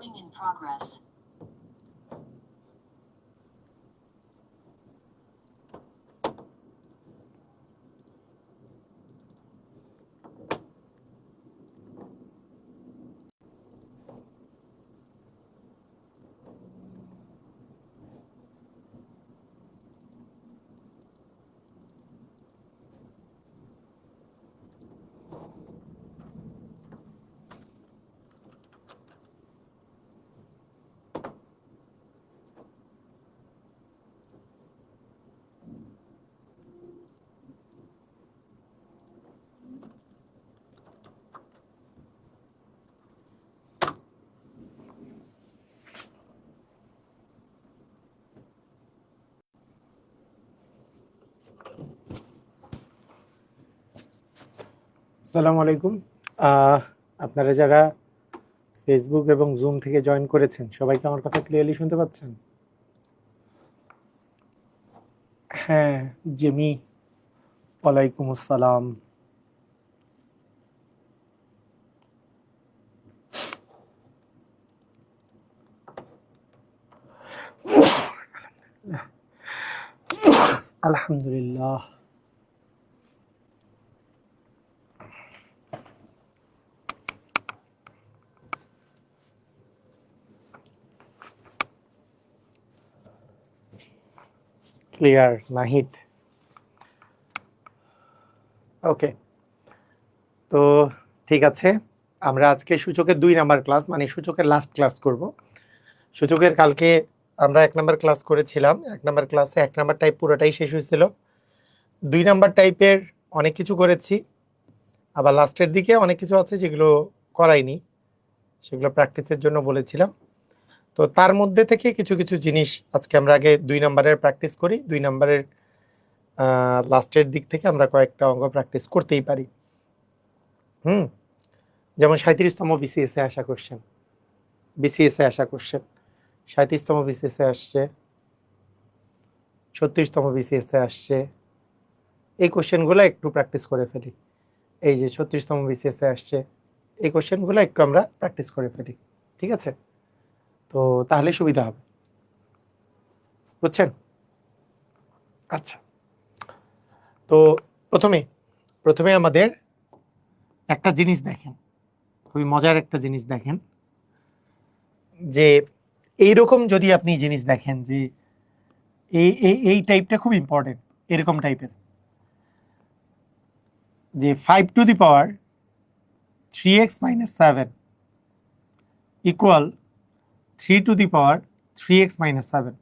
Recording in progress. আসসালামু আলাইকুম। আপনারা যারা ফেসবুক এবং জুম থেকে জয়েন করেছেন সবাইকে আমার কথা ক্লিয়ারলি শুনতে পাচ্ছেন? হ্যাঁ জেমি, ওয়ালাইকুম আসসালাম। আলহামদুলিল্লাহ। ক্লিয়ার নাহিদ? ওকে, তো ঠিক আছে, আমরা আজকে সূচকের 2 নাম্বার ক্লাস মানে সূচকের লাস্ট ক্লাস করব। সূচকের কালকে আমরা 1 নাম্বার ক্লাস করেছিলাম। 1 নাম্বার ক্লাসে 1 নাম্বার টাইপ পুরোটাই শেষ হয়েছিল। 2 নাম্বার টাইপের অনেক কিছু করেছি, আবার লাস্টের দিকে অনেক কিছু আছে যেগুলো করাইনি, সেগুলো প্র্যাকটিসের জন্য বলেছিলাম। তো তার মধ্যে থেকে কিছু কিছু জিনিস আজকে আমরা আগে 2 নাম্বারের প্র্যাকটিস করি। 2 নাম্বারের লাস্টের দিক থেকে আমরা কয়েকটা অঙ্ক প্র্যাকটিস করতেই পারি। যেমন 37তম বিসিএসে আসা কোশ্চেন, বিসিএসে আসা কোশ্চেন 37তম বিসিএসে আসছে, 36তম বিসিএসে আসছে। এই কোশ্চেনগুলো একটু প্র্যাকটিস করে ফেলি। এই যে 36তম বিসিএসে আসছে, এই কোশ্চেনগুলো একটু আমরা প্র্যাকটিস করে ফেলি, ঠিক আছে? তো তাহলে সুবিধা হবে, বুঝছেন? আচ্ছা, তো প্রথমে আমাদের একটা জিনিস দেখেন, খুবই মজার একটা জিনিস দেখেন, যে এইরকম যদি আপনি জিনিস দেখেন যে এই টাইপটা খুব ইম্পর্টেন্ট, এরকম টাইপের যে 5 to the power 3x - 7 equal 3 to the power 3x - 7।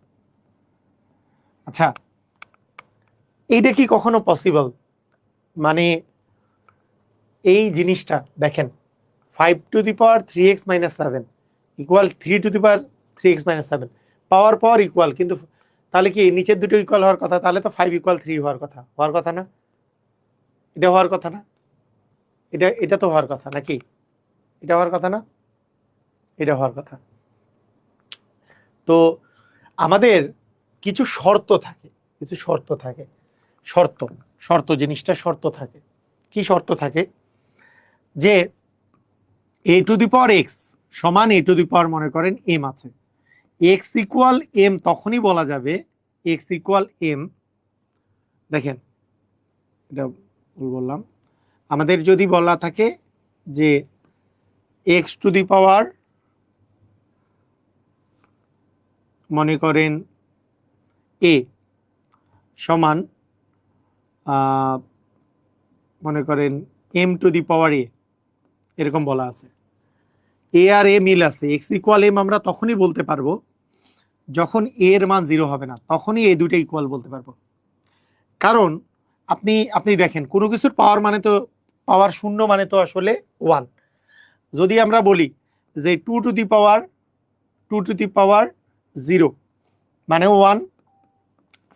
আচ্ছা, এইটা কি কখনো পসিবল? মানে এই জিনিসটা দেখেন, 5 to the power 3x - 7 equal 3 to the power 3x - 7 power equal, কিন্তু তাহলে কি নিচের দুটো ইকুয়াল হওয়ার কথা? তাহলে তো 5 = 3 হওয়ার কথা না? এটা হওয়ার কথা না? এটা তো হওয়ার কথা নাকি? এটা হওয়ার কথা না? এটা হওয়ার কথা। তো আমাদের কিছু শর্ত থাকে, শর্ত জিনিসটা শর্ত থাকে। কি শর্ত থাকে? যে a to the power x সমান a টু দি পাওয়ার মনে করেন m আছে, x ইকুয়াল m তখনই বলা যাবে, x ইকুয়াল m। দেখেন, এটা বললাম, আমাদের যদি বলা থাকে যে x টু দি পাওয়ার মনে করেন a সমান মনে করেন m two the power a, এরকম বলা আছে, a আর a মিল আছে, x ইকুয়াল m আমরা তখনই বলতে পারবো যখন a এর মান 0 হবে না, তখনই এই দুটো ইকুয়াল বলতে পারবো। কারণ আপনি দেখেন, কোনো কিছুর পাওয়ার মানে তো পাওয়ার শূন্য মানে তো আসলে 1। যদি আমরা বলি যে 2 টু দি পাওয়ার 0 মানে 1,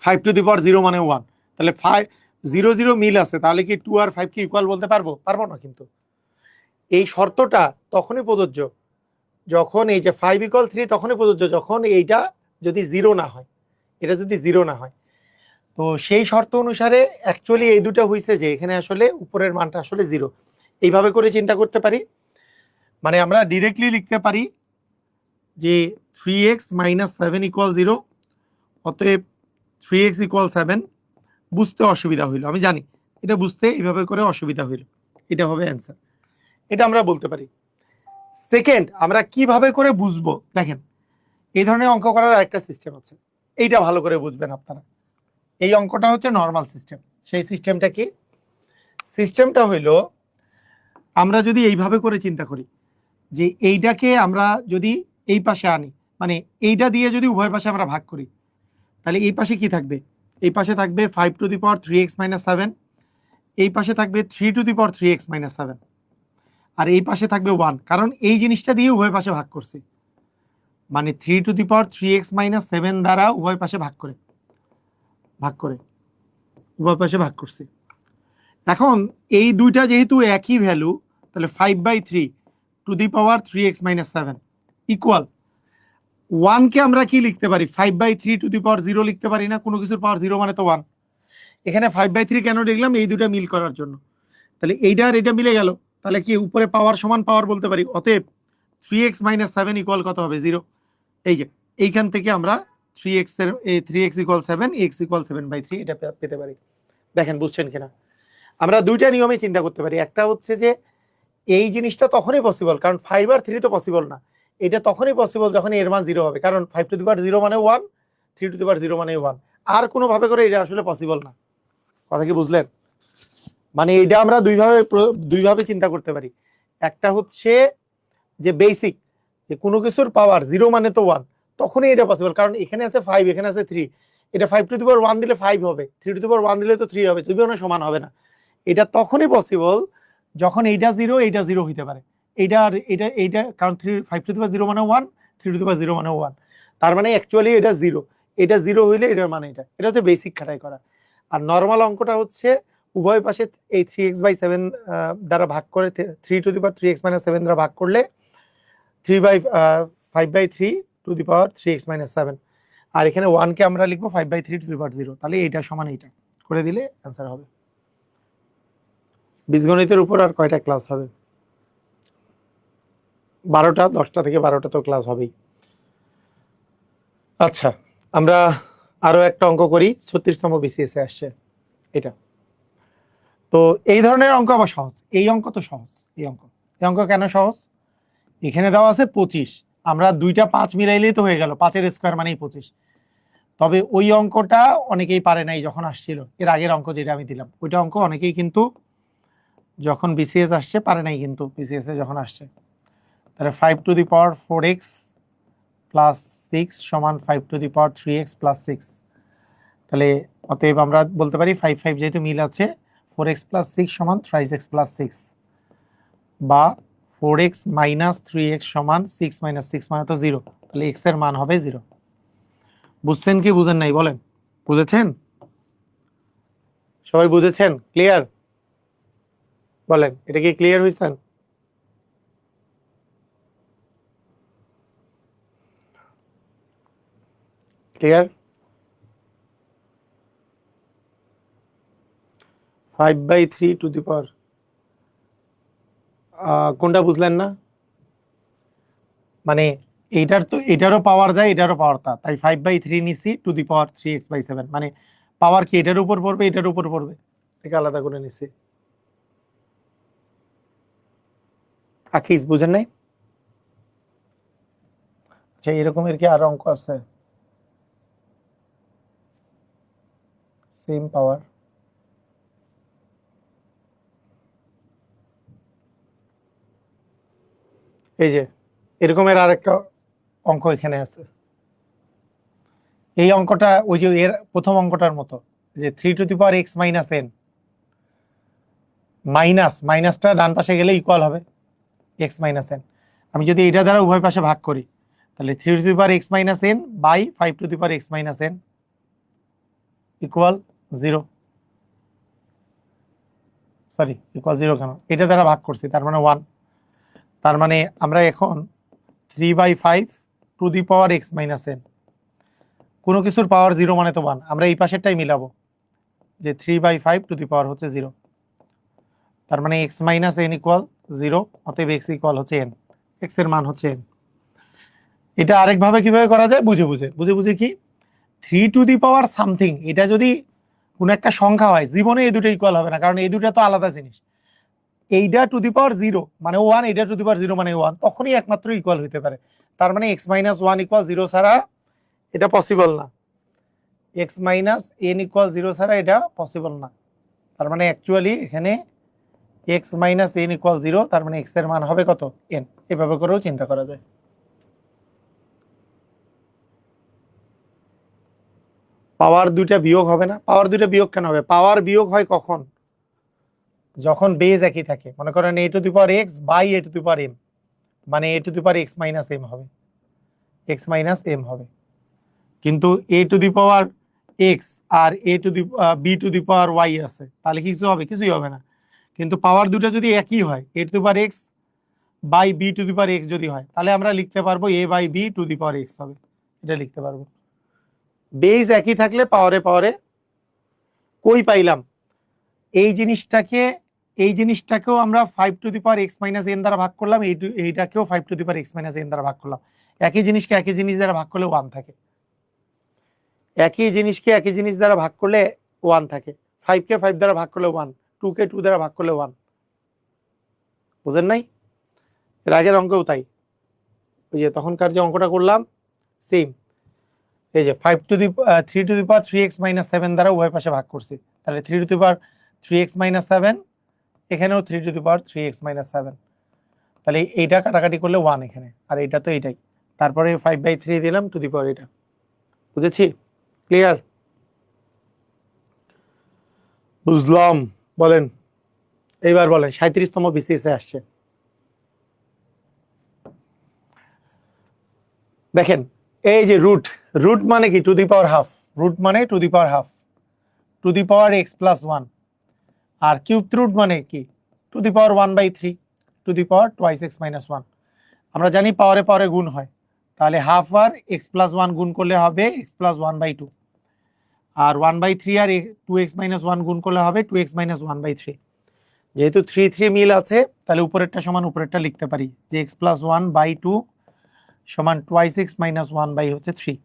5 টু দি পাওয়ার 0 মানে 1, তাহলে 5 0 0 মিল আছে, তাহলে কি 2 আর 5 কি ইকুয়াল বলতে পারবো না। কিন্তু এই শর্তটা তখনই প্রযোজ্য যখন এই যে 5 = 3 তখনই প্রযোজ্য যখন এইটা যদি 0 না হয়, এটা যদি 0 না হয়। তো সেই শর্ত অনুসারে অ্যাকচুয়ালি এই দুটো হইছে যে এখানে আসলে উপরের মানটা আসলে 0। এইভাবে করে চিন্তা করতে পারি, মানে আমরা ডিরেক্টলি লিখতে পারি যে 3x মাইনাস 7 ইকুয়াল 0, অতএব 3x ইকুয়াল 7। বুঝতে অসুবিধা হইল, আমি জানি এটা বুঝতে এইভাবে করে অসুবিধা হইল, এটা হবে অ্যান্সার, এটা আমরা বলতে পারি। সেকেন্ড, আমরা কিভাবে করে বুঝবো, দেখেন এই ধরনের অঙ্ক করার একটা সিস্টেম আছে, এইটা ভালো করে বুঝবেন আপনারা। এই অঙ্কটা হচ্ছে নর্মাল সিস্টেম। সেই সিস্টেমটা কি? সিস্টেমটা হইলো, আমরা যদি এইভাবে করে চিন্তা করি যে এইটাকে আমরা যদি এই পাশে আনি, মানে এইটা দিয়ে যদি উভয় পাশে আমরা ভাগ করি, তাহলে এই পাশে কি থাকবে? এই পাশে থাকবে 5 to the power 3x minus 7, এই পাশে থাকবে 3 to the power 3x minus 7, আর এই পাশে থাকবে 1, কারণ এই জিনিসটা দিয়ে উভয় পাশে ভাগ করছি, মানে 3 to the power 3x minus 7 দ্বারা উভয় পাশে ভাগ করে উভয় পাশে ভাগ করছি। এখন এই দুইটা যেহেতু একই ভ্যালু, তাহলে 5/3 two the power 3x minus 7 equal 1 কে আমরা কি লিখতে পারি? 5/3 টু দি পাওয়ার 0 লিখতে পারি না? কোনো কিছুর পাওয়ার 0 মানে তো 1। এখানে 5/3 কেন লিখলাম? এই দুটা মিল করার জন্য। তাহলে এইটা আর এটা মিলে গেল, তাহলে কি উপরে পাওয়ার সমান পাওয়ার বলতে পারি। অতএব 3x মাইনাস 7 ইকুয়াল কত হবে? 0। এই যে এইখান থেকে আমরা 3x এর 3x ইকুয়াল 7, x ইকুয়াল 7/3 এটা পেতে পারি। দেখেন বুঝছেন কিনা? আমরা দুইটা নিয়মে চিন্তা করতে পারি। একটা হচ্ছে যে এই জিনিসটা তখনই পসিবল, কারণ 5 আর 3 তো পসিবল না। এটা তখনই পসিবল যখন এর মান 0 হবে, কারণ 5 টু দি পাওয়ার 0 মানে 1, 3 টু দি পাওয়ার 0 মানে 1। আর কোনো ভাবে করে এটা আসলে পসিবল না। কথা কি বুঝলেন? মানে এটা আমরা দুইভাবে চিন্তা করতে পারি। একটা হচ্ছে যে বেসিক, যে কোনো কিছুর পাওয়ার 0 মানে তো 1, তখনই এটা পসিবল, কারণ এখানে আছে 5, এখানে আছে 3। এটা 5 টু দি পাওয়ার 1 দিলে 5 হবে, 3 টু দি পাওয়ার 1 দিলে তো 3 হবে, দুইজনের সমান হবে না। এটা তখনই পসিবল যখন এইটা 0, এইটা 0 হইতে পারে। এইটা আর এইটা কারণ 5 টু দি পাওয়ার 0 মানে 1, 3 টু দি পাওয়ার 0 মানে 1, তার মানে অ্যাকচুয়ালি এটা 0। এটা 0 হইলে এটার মানে এটা হচ্ছে বেসিক খাটাই করা। আর নর্মাল অঙ্কটা হচ্ছে উভয় পাশে এই 3x/7 দ্বারা ভাগ করে, 3 to the power 3x minus 7 দ্বারা ভাগ করলে 5/3 two the power 3x minus 7, আর এখানে 1 কে আমরা লিখবো 5/3 টু দি পাওয়ার 0। তাহলে এইটা সমান এইটা করে দিলে অ্যান্সার হবে। বীজগণিতের উপর আর কয়টা ক্লাস হবে? 12টা, 10টা থেকে 12টা তো ক্লাস হবেই। আচ্ছা, আমরা আরো একটা অঙ্ক করি। 36তম বিসিএস এ আসছে এটা। তো এই ধরনের অঙ্ক আবার সহজ। এই অঙ্ক তো সহজ। এই অঙ্ক কেন সহজ? এখানে দেওয়া আছে 25, আমরা দুইটা 5 মিলাইলেই তো হয়ে গেল, 5 এর স্কয়ার মানেই 25। তবে ওই অঙ্কটা অনেকেই পারে নাই যখন আসছিল, এর আগের অঙ্ক যেটা আমি দিলাম, ওইটা অঙ্ক অনেকেই কিন্তু যখন বিসিএস আসছে পারে নাই, কিন্তু বিসিএস এ যখন আসছে। তাহলে 5 to the power 4x plus 6 সমান 5 to the power 3x plus 6। তাহলে অতএব আমরা বলতে পারি 5 5 যেহেতু মিল আছে, 4x প্লাস 6 সমান 3x প্লাস 6, বা 4x মাইনাস 3x সমান 6 মাইনাস 6 মানে তো 0। তাহলে x এর মান হবে 0। বুঝছেন কি বুঝেন নাই বলেন? বুঝেছেন? সবাই বুঝেছেন? ক্লিয়ার? বলেন, এটা কি ক্লিয়ার হয়েছেন? ক্লিয়ার? 5/3 টু দি পাওয়ার, কোনটা বুঝলেন না? মানে এইটার তো এটারও পাওয়ার যায়, এটারও পাওয়ার তা, তাই 5/3 নিছি টু দি পাওয়ার 3x/7, মানে পাওয়ার কি এটার উপর পড়বে, এটার উপর পড়বে, এটা আলাদা করে নিছি। আকিস বুঝেন নাই? আচ্ছা, এরকমের কি আরো অঙ্ক আছে? সেম পাওয়ার, এই যে এরকমের আরেকটা অঙ্ক এখানে আছে। এই অঙ্কটা ওই যে এর প্রথম অঙ্কটার মতো, যে 3 to the power x minus n, মাইনাসটা ডান পাশে গেলে ইকুয়াল হবে x মাইনাস n। আমি যদি এটা দ্বারা উভয় পাশে ভাগ করি, তাহলে 3 to the power x minus n by 5 to the power x minus n equal 0। Sorry, equal 0 কেন? এটা দ্বারা ভাগ করছি, তার মানে 1। তার মানে আমরা এখন 3/5 two the power x minus n, কোনো কিছুর পাওয়ার 0 মানে তো 1, আমরা এই পাশেরটাই মিলাবো, যে 3/5 টু দি পাওয়ার হচ্ছে 0। তার মানে x মাইনাস n ইকুয়াল 0, অতএব x ইকুয়াল হচ্ছে n, x এর মান হচ্ছে n। এটা আরেকভাবে কিভাবে করা যায়, বুঝে বুঝে বুঝে বুঝে কি 3 টু দি পাওয়ার সামথিং, এটা যদি কোনো একটা সংখ্যা হয়, জীবনে এই দুটো ইকুয়াল হবে না, কারণ এই দুটো তো আলাদা জিনিস। এইটা টু দি পাওয়ার 0 মানে 1, এইটা টু দি পাওয়ার 0 মানে 1, তখনই একমাত্র ইকুয়াল হতে পারে। তার মানে x মাইনাস 1 ইকুয়াল 0 ছাড়া এটা পসিবল না, x মাইনাস n ইকুয়াল 0 ছাড়া এটা পসিবল না। তার মানে অ্যাকচুয়ালি এখানে x মাইনাস n ইকুয়াল 0, তার মানে x এর মান হবে কত, n। এভাবে করেও চিন্তা করা যায়। পাওয়ার দুইটা বিয়োগ হবে না? পাওয়ার দুইটা বিয়োগ কেন হবে? পাওয়ার বিয়োগ হয় কখন? যখন বেজ একই থাকে। মনে করেন a to the power x by a to the power m, মানে a to the power x minus m হবে, x মাইনাস m হবে। কিন্তু a to the power x আর a to the b to the power y আছে, তাহলে কিছু হবে? কিছুই হবে না। কিন্তু পাওয়ার দুটো যদি একই হয়, a to the power x by b to the power x যদি হয়, তাহলে আমরা লিখতে পারবো a by b to the power x হবে, এটা লিখতে পারবো। বেজ একই থাকলে পাওয়ারে পাওয়ারে কই পাইলাম এই জিনিসটাকে, এই জিনিসটাকেও আমরা 5 to the power x minus n দ্বারা ভাগ করলাম, এইটাকেও 5 to the power x minus n দ্বারা ভাগ করলাম। একই জিনিসকে একই জিনিস দ্বারা ভাগ করলে 1 থাকে, একই জিনিসকে একই জিনিস দ্বারা ভাগ করলে 1 থাকে। 5 কে 5 দ্বারা ভাগ করলে 1, 2 কে 2 দ্বারা ভাগ করলে 1। বুঝেন নাই? এর আগের অঙ্কেও তাই, ওই যে তখনকার যে অঙ্কটা করলাম সেম। এই যে 5 to the 3 to the power 3x minus 7 দ্বারা উভয় পাশে ভাগ করছি, তাহলে 3 to the power 3x minus 7, এখানেও 3 to the power 3x minus 7, তাহলে এইটা কাটাকাটি করলে 1 এখানে, আর এইটা তো এইটাই। তারপরে 5/3 দিলাম টু দি পাওয়ার এটা। বুঝেছি? ক্লিয়ার? বুঝলাম। বলেন এইবার বলেন 37তম বিসিএস এ আসছে। দেখেন এই যে রুট, রুট মানে কি? To the power half. Root মানে to the power half, to the power x plus 1। আর কিউব রুট মানে কি? To the power 1/3, to the power twice x minus 1। আমরা জানি পাওয়ারে পাওয়ারে গুণ হয়, তাহলে হাফ আর এক্স প্লাস 1 গুণ করলে হবে এক্স প্লাস 1/2, আর 1/3 আর 2x মাইনাস 1 গুণ করলে হবে 2x মাইনাস 1/3। যেহেতু 3 মিল আছে, তাহলে উপরেরটা সমান উপরেরটা লিখতে পারি যে এক্স প্লাস 1/2 সমান টোয়াইস এক্স মাইনাস 1/3।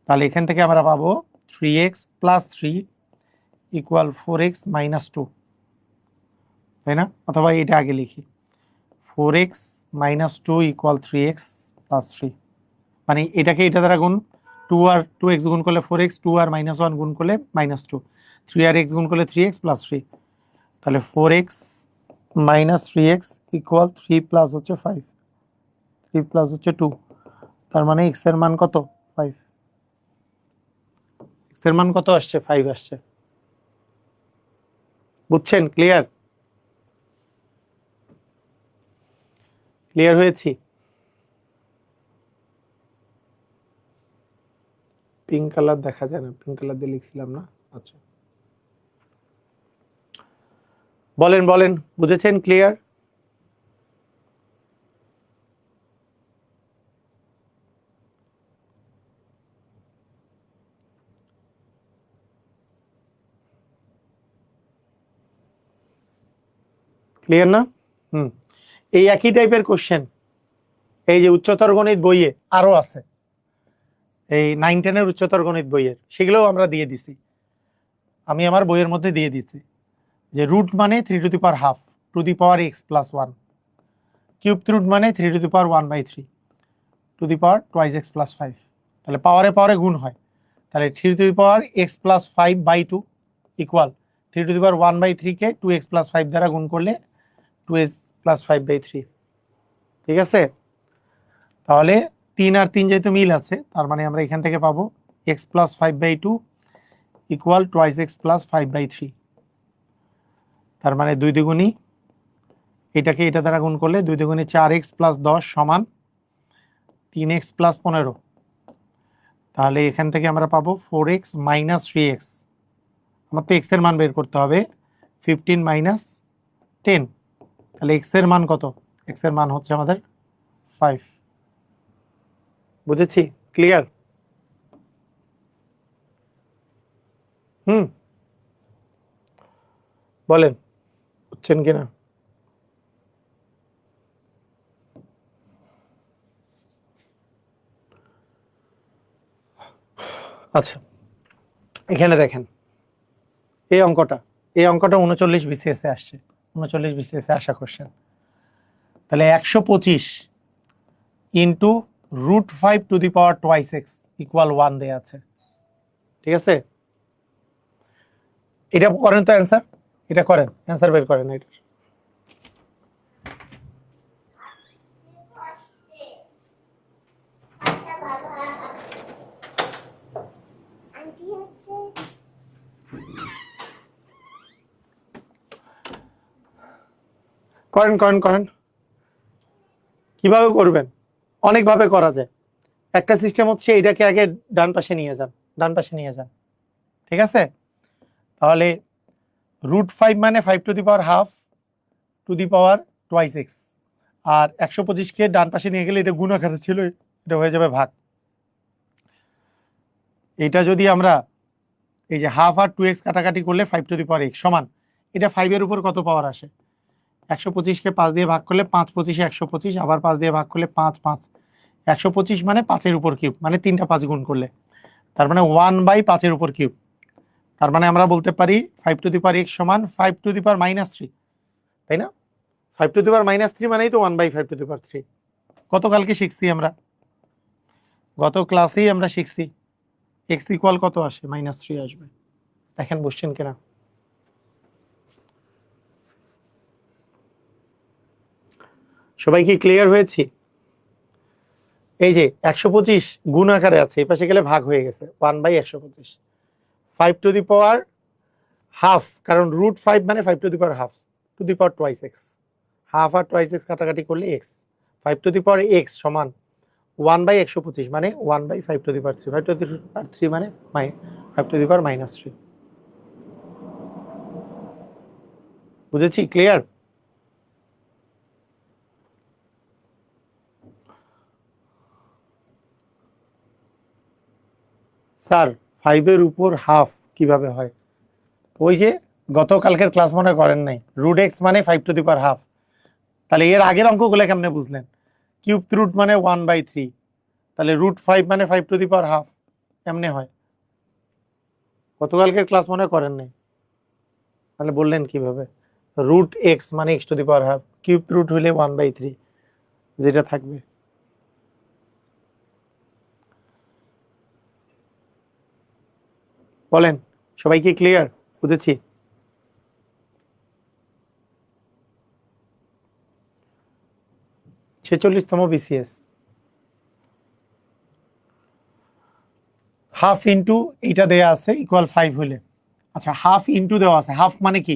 তাহলে এখান থেকে আমরা পাবো 3x plus 3 equal 4x minus 2, তাই না? অথবা এটা আগে লিখি 4x minus 2 equal 3x plus 3, মানে এটাকে এটা দ্বারা গুণ, 2 আর 2x গুণ করলে 4x, 2 আর মাইনাস 1 গুণ করলে মাইনাস 2, 3 আর x গুণ করলে 3x প্লাস 3, তাহলে 4x minus 3x equal 3 plus হচ্ছে 5, 3 প্লাস হচ্ছে 2, তার মানে x এর মান কত? 5। x এর মান কত আসছে? 5 আসছে। বুঝছেন? ক্লিয়ার? ক্লিয়ার হয়েছি? পিঙ্ক কালার দেখা যায় না, পিঙ্ক কালার দিয়ে লিখছিলাম না। আচ্ছা বলেন বলেন, বুঝেছেন? ক্লিয়ার? ক্লিয়ার না? এই একই টাইপের কোশ্চেন এই যে উচ্চতর গণিত বইয়ে আরো আছে, এই 9-10 এর উচ্চতর গণিত বইয়ের, সেগুলোও আমরা দিয়ে দিছি, আমি আমার বইয়ের মধ্যে দিয়ে দিছি। যে রুট মানে 3 to the power half to the power x plus 1, cube root মানে 3 to the power 1/3 to the power twice X plus 5। তাহলে পাওয়ারে পাওয়ারে গুণ হয়, তাহলে 3 to the power x plus 5/2 equal 3 to the power 1/3 কে 2x প্লাস 5 দ্বারা গুণ করলে 2x প্লাস 5/3। ঠিক আছে? তাহলে 3 আর 3 যেহেতু মিল আছে, তার মানে আমরা এখান থেকে পাবো x plus 5/2 equal twice X plus 5/3। তার মানে 2 দ্বিগুণী, এটাকে এটা দ্বারা গুণ করলে 2 দ্বিগুণী 4x প্লাস 10 সমান 3x প্লাস 15। তাহলে এখান থেকে আমরা পাবো 4x মাইনাস 3x। আমার তো x এর মান বের করতে হবে, 15 মাইনাস 10, তাহলে x এর মান কত? x এর মান হচ্ছে আমাদের 5। বুঝেছি? ক্লিয়ার? বলেন বুঝছেন কিনা? আচ্ছা, এখানে দেখেন এই অঙ্কটা 39 বিসিএস এ আসছে, 39 বিসিএস এ আসা কোশ্চেন। তাহলে 125 into √5 to the power twice x equal 1 দেয়া আছে, ঠিক আছে? এটা করেন তো অ্যান্সার, এটা করেন, অ্যান্সার বের করেন এটা। করেন করেন করেন, কিভাবে করবেন? অনেকভাবে করা যায়। একটা সিস্টেম হচ্ছে এটাকে আগে ডান পাশে নিয়ে যান, ডান পাশে নিয়ে যান, ঠিক আছে? তাহলে √5 মানে 5 to the power half to the power twice x, আর 125কে ডান পাশে নিয়ে গেলে এটা গুণ আকারে ছিল, এটা হয়ে যাবে ভাগ। এটা যদি আমরা এই যে হাফ আর 2x কাটাকাটি করলে 5 টু দি পাওয়ার x সমান, এটা 5 এর উপর কত পাওয়ার আসে? 125কে 5 দিয়ে ভাগ করলে 5 25 125, আবার 5 দিয়ে ভাগ করলে 5 5, 125 মানে 5 এর উপর কিউব, মানে 3টা 5 গুণ করলে, তার মানে 1/5 এর উপর কিউব। তার মানে আমরা বলতে পারি 5 টু দি পাওয়ার x সমান 5 টু দি পাওয়ার -3, তাই না? 5 টু দি পাওয়ার -3 মানেই তো 1/5 টু দি পাওয়ার 3। গতকালকে শিখছি আমরা, গত ক্লাসেই আমরা শিখছি x ইকুয়াল কত আসে? -3 আসবে। দেখেন বুঝছেন কিনা? সবাই কি ক্লিয়ার হয়েছে? এই যে 125 গুণ আকারে আছে, এই পাশে গেলে ভাগ হয়ে গেছে 1/125। 5 টু দি পাওয়ার হাফ, কারণ √5 মানে 5 to the power half to the power twice X, half আর টোয়াইস এক্স কাটাকাটি করলে X, 5 to the power X সমান 1/125 মানে 1/5 two the power 3, 5 to the power 3 মানে 5 টু দি পাওয়ার -3। বুঝেছি? ক্লিয়ার? স্যার 5 এর উপর হাফ কিভাবে হয়? ওই যে গতকালকের ক্লাস মনে করেন নাই, √x মানে 5 টু দি পাওয়ার হাফ, তাহলে এর আগের অঙ্কগুলো কেমনে বুঝলেন? কিউব রুট মানে 1/3, তাহলে √5 মানে 5 টু দি পাওয়ার হাফ, এমনি হয়। গতকালকের ক্লাস মনে করেন নাই, তাহলে বললেন কিভাবে? √x মানে x to the power half, cube root হইলে 1/3 যেটা থাকবে। বলেন সবাই কি ক্লিয়ার? বুঝেছি? ছেচল্লিশতম বিসিএস, হাফ ইন্টু এইটা দেয়া আছে ইকুয়াল 5 হইলে, আচ্ছা হাফ ইন্টু দেওয়া আছে, হাফ মানে কি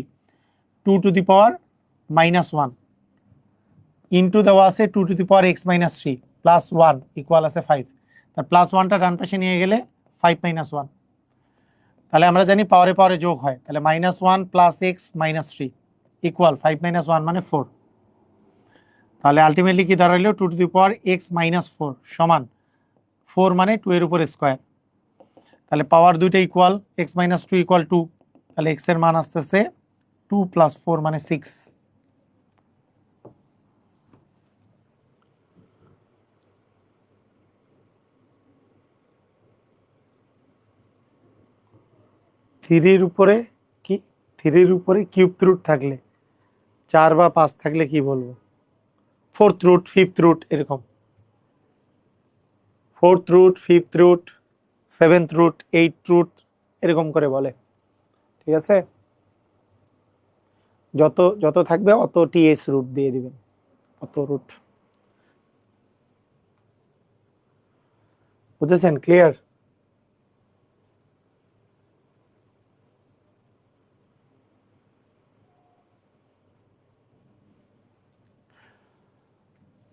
2 টু দি পাওয়ার -1 ইন্টু দেওয়া আছে 2 two the power x-3 plus 1 equal আছে 5, তার প্লাস 1টা ডান পাশে নিয়ে গেলে 5 - 1, তাহলে আমরা জানি পাওয়ারে পাওয়ারে যোগ হয়, তাহলে -1 প্লাস x-3 ইকুয়াল 5 - 1 মানে 4। তাহলে আলটিমেটলি কি দাঁড়াইলো? 2 টু দি পাওয়ার x-4 সমান 4 মানে 2 এর উপর স্কয়ার, তাহলে পাওয়ার দুইটা ইকুয়াল, x-2 ইকুয়াল 2, তাহলে x এর মান আসতেছে 2 + 4 মানে 6। থ্রির উপরে কি, থ্রির উপরে কিউব রুট থাকলে, 4 বা 5 থাকলে কি বলবো? 4th রুট, 5th রুট, এরকম 4th root, 5th root, 7th root, 8th root, এরকম করে বলে, ঠিক আছে? যত যত থাকবে অত টিএস রুট দিয়ে দিবেন, অত রুট। বুঝেছেন? ক্লিয়ার?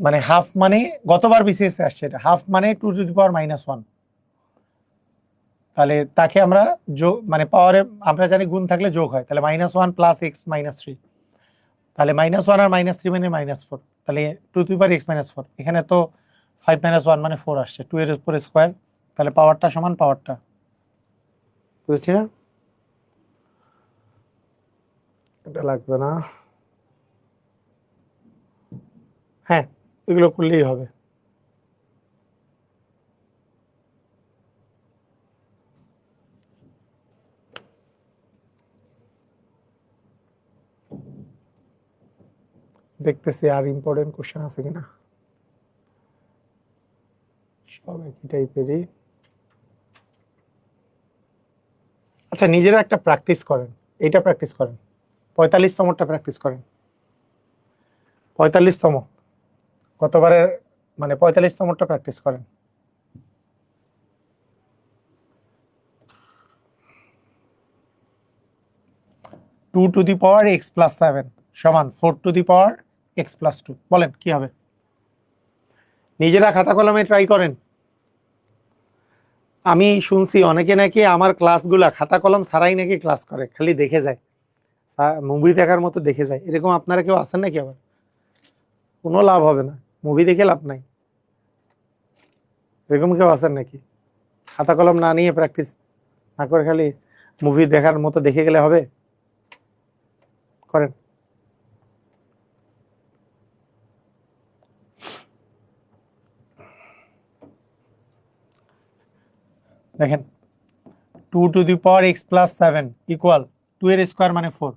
মানে হাফ মানে গতবার বিসিএস আসছে, এটা হাফ মানে 2 টু দি পাওয়ার -1, তাহলে তাকে আমরা যোগ মানে পাওয়ারে আমরা জানি গুণ থাকলে যোগ হয়, তাহলে -1 প্লাস x-3, তাহলে -1 আর -3 মানে -4, তাহলে 2 টু দি পাওয়ার x-4, এখানে তো 5 - 1 মানে 4 আসছে, 2 এর উপর স্কয়ার, তাহলে পাওয়ারটা সমান পাওয়ারটা। বুঝছি না? এটা লাগবে না, হ্যাঁ এগুলো করলেই হবে। দেখতেছি আর ইম্পর্টেন্ট কোশ্চেন আছে কিনা, সব একই টাইপেরই। আচ্ছা নিজেরা একটা প্র্যাকটিস করেন, এইটা প্র্যাকটিস করেন, 45তমটা প্র্যাকটিস করেন। 45তম গতবারের মানে 45তমটা প্র্যাকটিস করেন। Two to the power x plus 7 সমান 4 to the power x plus 2, বলেন কি হবে? নিজেরা খাতা কলমে ট্রাই করেন। আমি শুনছি অনেকে নাকি আমার ক্লাসগুলা খাতা কলম ছাড়াই নাকি ক্লাস করে, খালি দেখে যায়, মুভি দেখার মতো দেখে যায়। এরকম আপনারা কেউ আছেন নাকি? আবার কোনো লাভ হবে না, মুভি দেখে লাভ নাই। এরকম কেউ আছেন নাকি? খাতা কলম না নিয়ে প্র্যাকটিস না করে খালি মুভি দেখার মতো দেখে গেলে হবে? করেন। দেখেন 2 two the power x plus 7 equal 2 এর স্কোয়ার মানে 4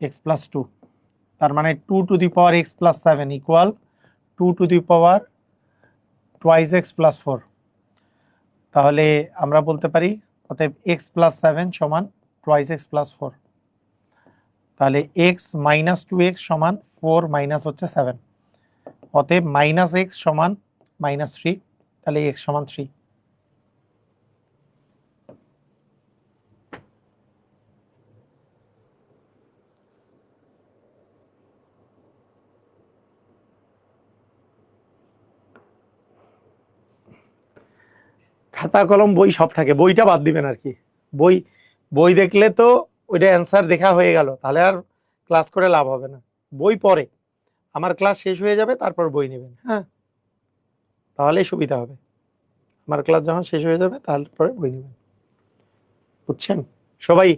এক্স প্লাস 2, তার মানে 2 two the power x plus 7 equal 2 two the power twice x plus 4। তাহলে আমরা বলতে পারি অতএব এক্স প্লাস 7 সমান টুয়াইস এক্স প্লাস 4। তাহলে এক্স মাইনাস 2x সমান 4 মাইনাস হচ্ছে 7, অতএব মাইনাস এক্স সমান মাইনাস 3, তাহলে এক্স সমান 3। খাতা কলম বই সব থাকে, বইটা বাদ দিবেন আর কি। বই বই দেখলে তো ওইটা অ্যান্সার দেখা হয়ে গেল, তাহলে আর ক্লাস করে লাভ হবে না। বই পরে আমার ক্লাস শেষ হয়ে যাবে তারপর বই নেবেন, হ্যাঁ তাহলেই সুবিধা হবে। আমার ক্লাস যখন শেষ হয়ে যাবে তারপরে বই নেবেন, বুঝছেন? সবাই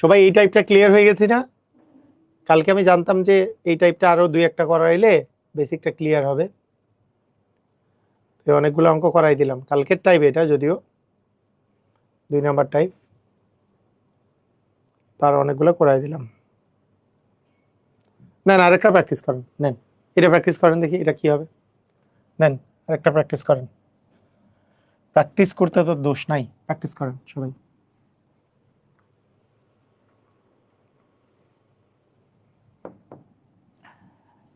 সবাই এই টাইপটা ক্লিয়ার হয়ে গেছি না? কালকে আমি জানতাম যে এই টাইপটা আরো 2-1টা করাইলে বেসিকটা ক্লিয়ার হবে, অনেকগুলো অঙ্ক করাই দিলাম। কালকের টাইপ এটা, যদিও 2 নাম্বার টাইপ, তার অনেকগুলো করাই দিলাম। নেন আরেকটা প্র্যাকটিস করেন, নেন এটা প্র্যাকটিস করেন, দেখি এটা কি হবে। নেন আরেকটা প্র্যাকটিস করেন, প্র্যাকটিস করতে তো দোষ নাই, প্র্যাকটিস করেন সবাই।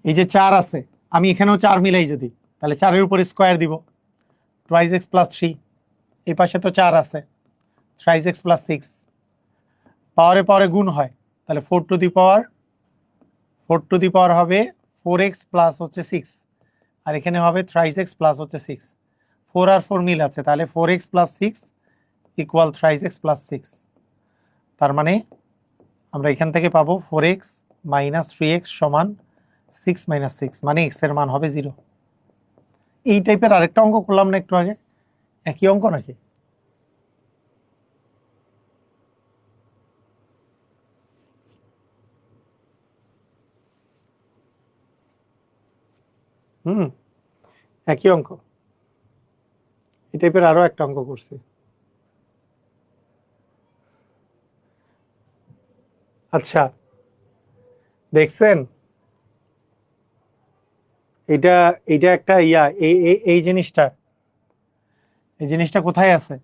এই যে 4 আছে, আমি এখানেও 4 মিলাই যদি, তাহলে 4-এর উপর স্কোয়ার দিব, টুয়াইস এক্স প্লাস 3। এই পাশে তো 4 আছে, থ্রাইস এক্স প্লাস 6। পাওয়ারে পাওয়ারে গুণ হয়, তাহলে 4 টু দি পাওয়ার হবে 4x প্লাস হচ্ছে 6, আর এখানে হবে থ্রাইস এক্স প্লাস হচ্ছে 6। 4 আর 4 মিল আছে, তাহলে 4x plus 6 equal thrice x plus 6। তার মানে আমরা এখান থেকে পাবো 4x মাইনাস 3x সমান 6 মাইনাস 6, মানে x এর মান হবে 0। এই টাইপের আরেকটা অঙ্ক করলাম না একটু আগে, একই অঙ্ক নাকি? একই অঙ্ক। এই টাইপের আরো একটা অঙ্ক করছি। আচ্ছা দেখছেন, এটা এটা একটা ইয়া, এই জিনিসটা কোথায় আছে?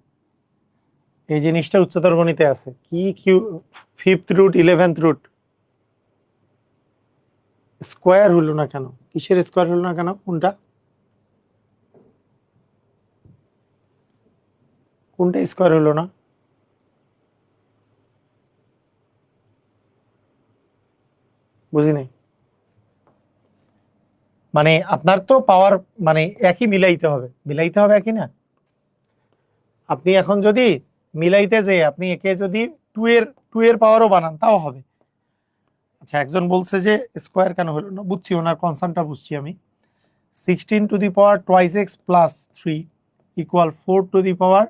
এই জিনিসটা উচ্চতর গণিতে আছে। কি Q 5th root 11th root square হলো না কেন? কিসের স্কোয়ার হলো না কেন? কোনটা কোনটা স্কোয়ার হলো না? বুঝি নাই। মানে আপনার তো পাওয়ার মানে একই মিলাইতে হবে একই না। আপনি এখন যদি মিলাইতে যে আপনি একে যদি 2 এর পাওয়ারও বানান তাও হবে। আচ্ছা একজন বলছে যে স্কোয়ার কেন হলো না, বুঝছি ওনার কনসার্নটা বুঝছি আমি। 16 two the power twice x plus 3 equal 4 to the power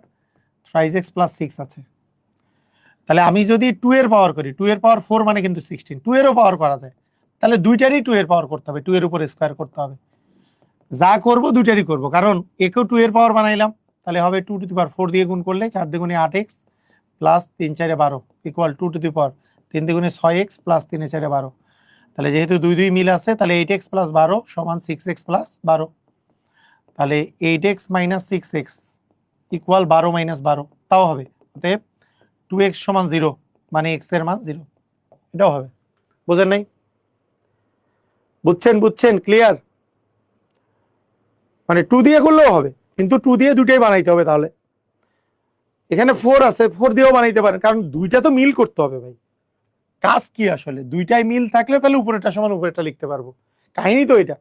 thrice x plus 6 আছে। তাহলে আমি যদি 2 এর পাওয়ার করি, 2 এর পাওয়ার 4 মানে কিন্তু 16, 2 এরও পাওয়ার করা যায়, তাহলে দুইটারই 2 এর পাওয়ার করতে হবে, 2 এর উপর স্কোয়ার করতে হবে। যা করব দুইটারই করব, কারণ একেও 2 এর পাওয়ার বানাইলাম, তাহলে হবে 2 টু দি পাওয়ার 4 দিয়ে গুণ করলে 4 দ্বিগুণে 8x plus 3 4 12 equal 2 two the power 3 দ্বিগুণে 6x plus 3 4 12। তাহলে যেহেতু দুই দুই মিল আছে তাহলে 8x + 12 = 6x + 12, তাহলে 8x - 6x = 12 - 12, তাও হবে। অতএব 2x = 0, মানে x এর মান 0, এটাও হবে। বুঝেন নাই? বুঝছেন ক্লিয়ার? মানে 2 দিয়ে করলেও হবে, কিন্তু 2 দিয়ে দুটোই বানাইতে হবে। তাহলে এখানে 4 আছে, 4 দিয়েও বানাইতে পারেন, কারণ দুইটা তো মিল করতে হবে ভাই। কাজ কি আসলে, দুইটাই মিল থাকলে তাহলে উপরেরটা সমান উপরেরটা লিখতে পারবো, কাহিনী তো এটা।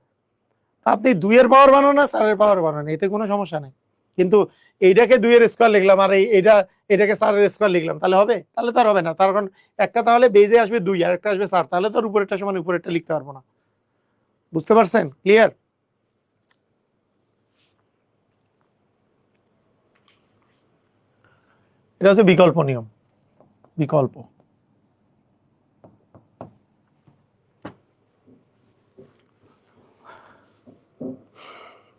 আপনি 2 এর পাওয়ার বানান না 4 এর পাওয়ার বানান, এতে কোনো সমস্যা নাই। কিন্তু এইটাকে 2 এর স্কয়ার লিখলাম আর এটাকে 4 এর স্কয়ার লিখলাম, তাহলে হবে? তাহলে তো আর হবে না, তার কারণ একটা তাহলে বেজে আসবে 2 আর একটা আসবে 4, তাহলে তো আর উপরেরটা সমান উপরেরটা লিখতে পারবো না। বুঝতে পারছেন? ক্লিয়ার? এটা হচ্ছে বিকল্প নিয়ম। বিকল্প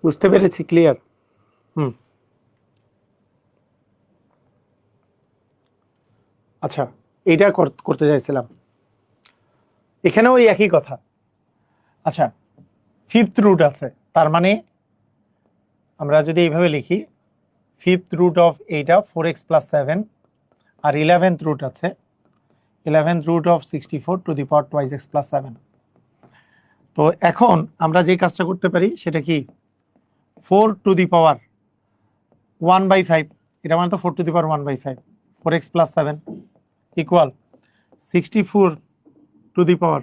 বুঝতে পেরেছি? ক্লিয়ার? আচ্ছা, এইটা করতে চাইছিলাম, এখানেও ওই একই কথা। আচ্ছা, 5th রুট আছে, তার মানে আমরা যদি এইভাবে লিখি 5th রুট অফ এইটা 4x + 7, আর 11th রুট আছে 11th root of 64 to the power 2x + 7। তো এখন আমরা যে কাজটা করতে পারি সেটা কি, 4 টু দি পাওয়ার 1/5, এটা মানে তো 4 to the power 1/5, 4x + 7 equal 64 to the power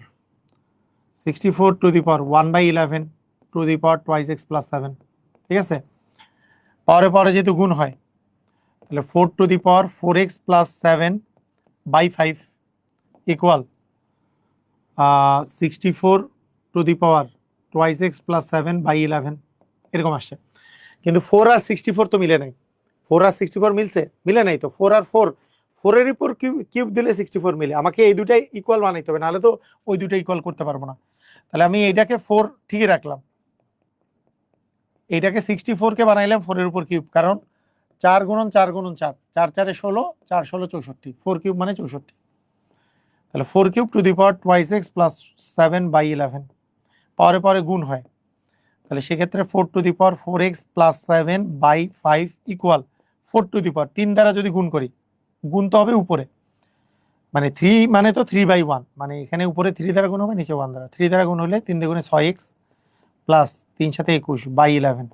1/11 two the power 2x + 7। ঠিক আছে, পাওয়ারে যেহেতু গুণ হয় তাহলে 4 to the power 4x + 7/5 equal 64 to the power 2x + 7/11, এরকম আসছে। কিন্তু 4 আর 64 তো মিলে নাই। 4 আর 64 মিলে নাই তো। 4 আর 4 এর উপর কিউব দিলে 64 মিলে। আমাকে এই দুটাই ইকুয়াল বানাইতে হবে, নাহলে তো ওই দুটো ইকুয়াল করতে পারবো না। তাহলে আমি এইটাকে 4 ঠিকই রাখলাম, এইটাকে 64 কে বানাইলাম 4 এর উপর কিউব, কারণ 4 × 4 × 4, 4 4 এ 16, 4 16 64, 4 কিউব মানে 64। তাহলে 4 cube two the power 2x + 7/11, পাওয়ারে গুণ হয়, তাহলে সেক্ষেত্রে 4 to the power 4x + 7/5 equal 4 to the power 3 দ্বারা যদি গুণ করি, গুণ তো হবে উপরে, মানে 3 মানে তো 3/1, মানে এখানে উপরে 3 দ্বারা গুণ হবে, নিচে 1 দ্বারা। 3 দ্বারা গুণ হলে 3 × 6x প্লাস 3 × 7 = 21/11।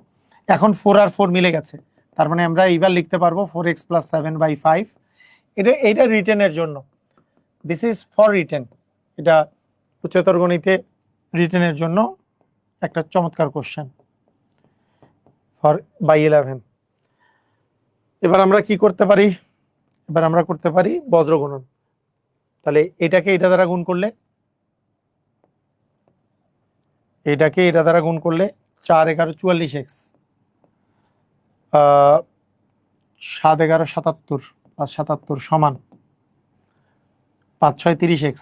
এখন 4 আর 4 মিলে গেছে, তার মানে আমরা এইবার লিখতে পারবো 4x + 7/5। এটা রিটেনের জন্য, দিস ইজ ফর রিটেন। এটা উচ্চতর গণিতে রিটেনের জন্য একটা চমৎকার কোশ্চেন, ফর বাই 11। এবার আমরা কি করতে পারি, এবার আমরা করতে পারি বজ্র গুণন। তাহলে এটাকে এটা দ্বারা গুণ করলে, এটাকে এটা দ্বারা গুণ করলে 4 11 44x, 7 11 77 + 77 সমান 5 6 30x,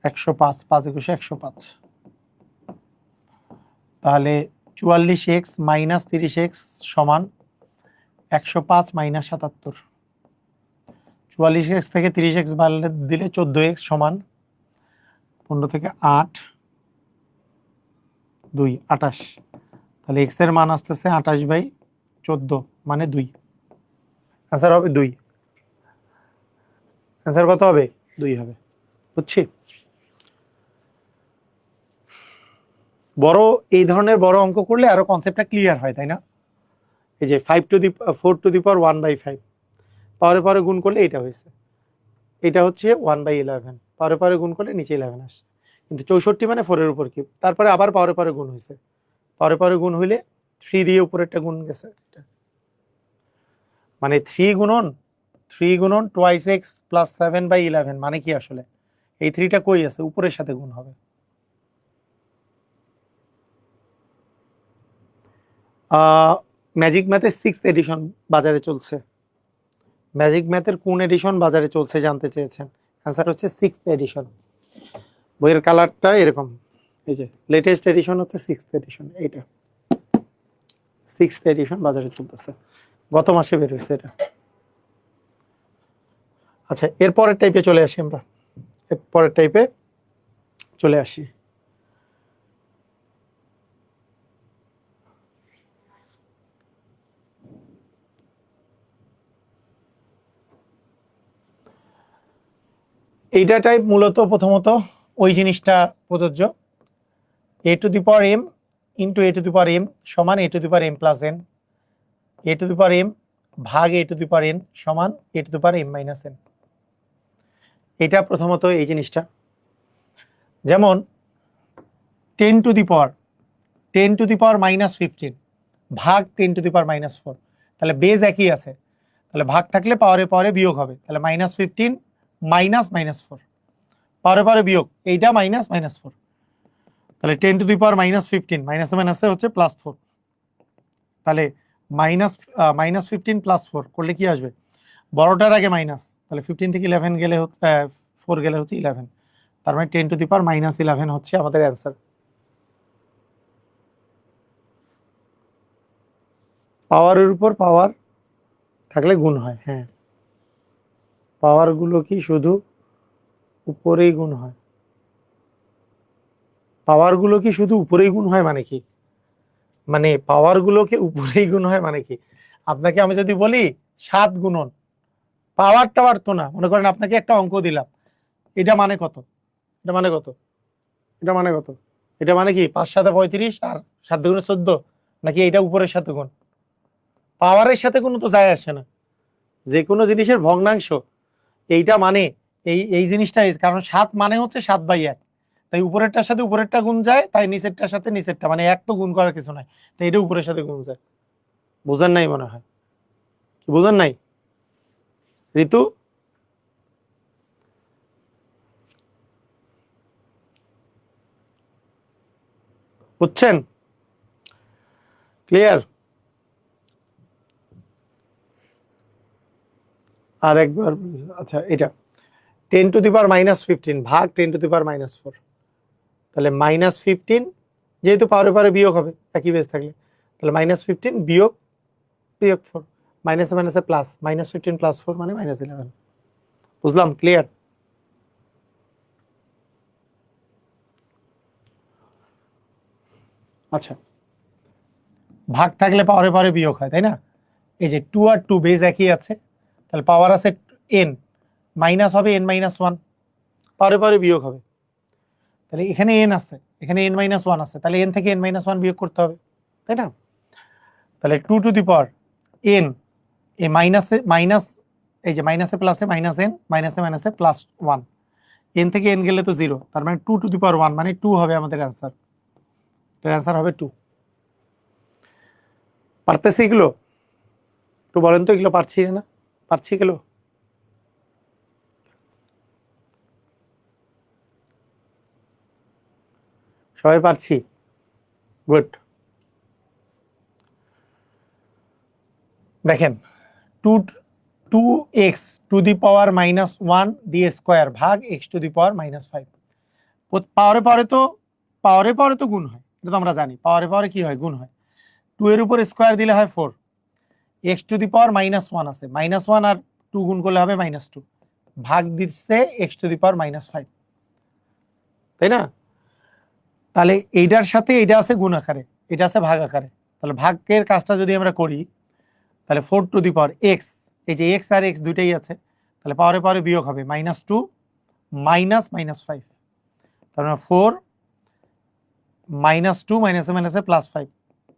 105, 5 21 105। তাহলে 44x - 30x সমান 105 - 77। 44x থেকে 30x বাড়লে দিলে 14x সমান 15 থেকে 8 2 28। তাহলে x এর মান আসতেছে 28/14, মানে 2। অ্যান্সার হবে 2। অ্যান্সার কত হবে? 2 হবে। বুঝছি? বড় এই ধরনের বড় অঙ্ক করলে আরো কনসেপ্টটা ক্লিয়ার হয়, তাই না? এই যে 4 টু দি পাওয়ার 1/5, পাওয়ারে গুণ করলে এটা হয়েছে, এটা হচ্ছে 1/11, পাওয়ারে গুণ করলে নিচে 11 আসছে। কিন্তু 64 মানে 4 এর উপর কিউব, তারপরে আবার পাওয়ারে গুণ হয়েছে, পাওয়ারে গুণ হইলে 3 দিয়ে উপরেরটা গুণ গেছে, মানে 3 গুণন 2x + 7/11, মানে কি আসলে এই 3টা কই আছে? উপরের সাথে গুণ হবে। ম্যাজিক ম্যাথের 6th এডিশন বাজারে চলছে। ম্যাজিক ম্যাথের কোন এডিশন বাজারে চলছে জানতে চেয়েছেন? অ্যান্সার হচ্ছে 6th এডিশন। বইয়ের কালারটা এরকম, এই যে লেটেস্ট এডিশন হচ্ছে 6th এডিশন, এইটা 6th এডিশন বাজারে চলতেছে, গত মাসে বের হয়েছে এটা। আচ্ছা, এর পরের টাইপে চলে আসি আমরা, এর পরের টাইপে চলে আসি। এইটা টাইপ মূলত প্রথমত ওই জিনিসটা প্রযোজ্য, a to the power m into a to the power m সমান a to the power m plus n, a to the power m ভাগ a to the power n সমান a to the power m minus n. এটা প্রথমত এই জিনিসটা, যেমন 10 two the পাওয়ার -15 ভাগ 10 two the পাওয়ার -4, তাহলে বেজ একই আছে, তাহলে ভাগ থাকলে পাওয়ারে পাওয়ারে বিয়োগ হবে, তাহলে -15 মাইনাস -4 পাওয়ারে পাওয়ারে বিয়োগ, এইটা মাইনাস -4, তাহলে 10 টু দি পাওয়ার -15 মাইনাসে মাইনাসে হচ্ছে +4, তাহলে -15 +4 করলে কি আসবে, বড়টার আগে মাইনাস, তাহলে 15 থেকে 11 গেলে হচ্ছে 4 গেলে হচ্ছে 11, তার মানে 10 টু দি পাওয়ার -11 হচ্ছে আমাদের অ্যান্সার। পাওয়ারের উপর পাওয়ার থাকলে গুণ হয়, হ্যাঁ, পাওয়ারগুলো কি শুধু উপরেই গুণ হয়, পাওয়ারগুলো কি শুধু উপরেই গুণ হয় মানে কি, মানে পাওয়ারগুলোকে উপরেই গুণ হয় মানে কি, আপনাকে আমি যদি বলি 7 গুণন পাওয়ার টাওয়ার তো না, মনে করেন আপনাকে একটা অঙ্ক দিলাম, এটা মানে কত, এটা মানে কত, এটা মানে কত, এটা মানে কি 5 7 35 আর 7 গুণে 14, নাকি এটা উপরের সাথে গুণ, পাওয়ারের সাথে কোনো তো যায় আসে না, যে কোনো জিনিসের ভগ্নাংশ, এইটা মানে এই এই জিনিসটা, কারণ 7 মানে হচ্ছে 7/1, তাই উপরেরটার সাথে উপরেরটা গুণ যায়, তাই নিচেরটার সাথে নিচেরটা, মানে এক তো গুণ করার কিছু নাই, তাই এটা উপরের সাথে গুণ যায়। বুঝেন নাই মনে হয়, বুঝেন নাই ঋতু? বুঝছেন? ক্লিয়ার? আর একবার, আচ্ছা, এটা 10 টু দি পাওয়ার -15 ভাগ 10 টু দি পাওয়ার -4, তাহলে -15, যেহেতু পাওয়ারে পাওয়ারে বিয়োগ হবে একই বেস থাকলে, তাহলে -15 বিয়োগ বিয়োগ 4, মাইনাসে মাইনাসে প্লাস, -15 + 4 মানে -11। বুঝলাম? ক্লিয়ার? আচ্ছা, ভাগ থাকলে পাওয়ারে পাওয়ারে বিয়োগ হয়, তাই না? এই যে 2 আর 2 বেস একই আছে, তাহলে পাওয়ার আছে n, মাইনাস হবে n-1, পাওয়ারে পাওয়ারে বিয়োগ হবে, তাহলে এখানে n আছে, এখানে n-1 আছে, তাহলে n থেকে n-1 বিয়োগ করতে হবে, তাই না? তাহলে 2 টু দি পাওয়ার n, এই মাইনাসে মাইনাস, এই যে মাইনাসে প্লাসে -n, মাইনাসে মাইনাসে +1, n থেকে n গেলে তো 0, তার মানে 2 টু দি পাওয়ার 1 মানে 2 হবে আমাদের অ্যান্সার, এর অ্যান্সার হবে 2। পারতেছি এগুলো? একটু বলেন তো, এগুলো পারছি না? পারছি এগুলো? সবাই পারছি? গুড। দেখেন, 2x টু দি পাওয়ার -1 দিয়ে স্কোয়ার ভাগ x টু দি পাওয়ার -5, পাওয়ারে পাওয়ারে তো, পাওয়ারে পাওয়ারে তো গুণ হয়, এটা তো আমরা জানি, পাওয়ারে পাওয়ারে কি হয়, গুণ হয়, 2 এর উপর স্কোয়ার দিলে হয় 4, x টু দি পাওয়ার -1 আছে, -1 আর 2 গুণ করলে হবে -2, ভাগ দিচ্ছে x টু দি পাওয়ার -5, তাই না? তাহলে এইটার সাথে এইটা আছে গুণ আকারে, এটা আছে ভাগ আকারে, তাহলে ভাগের কাজটা যদি আমরা করি, তাহলে 4 টু দি পাওয়ার x, এই যে x আর x দুইটাই আছে, তাহলে পাওয়ারে পাওয়ারে বিয়োগ হবে -2 মাইনাস -5, তার মানে 4 -2 মাইনাসে মাইনাসে +5,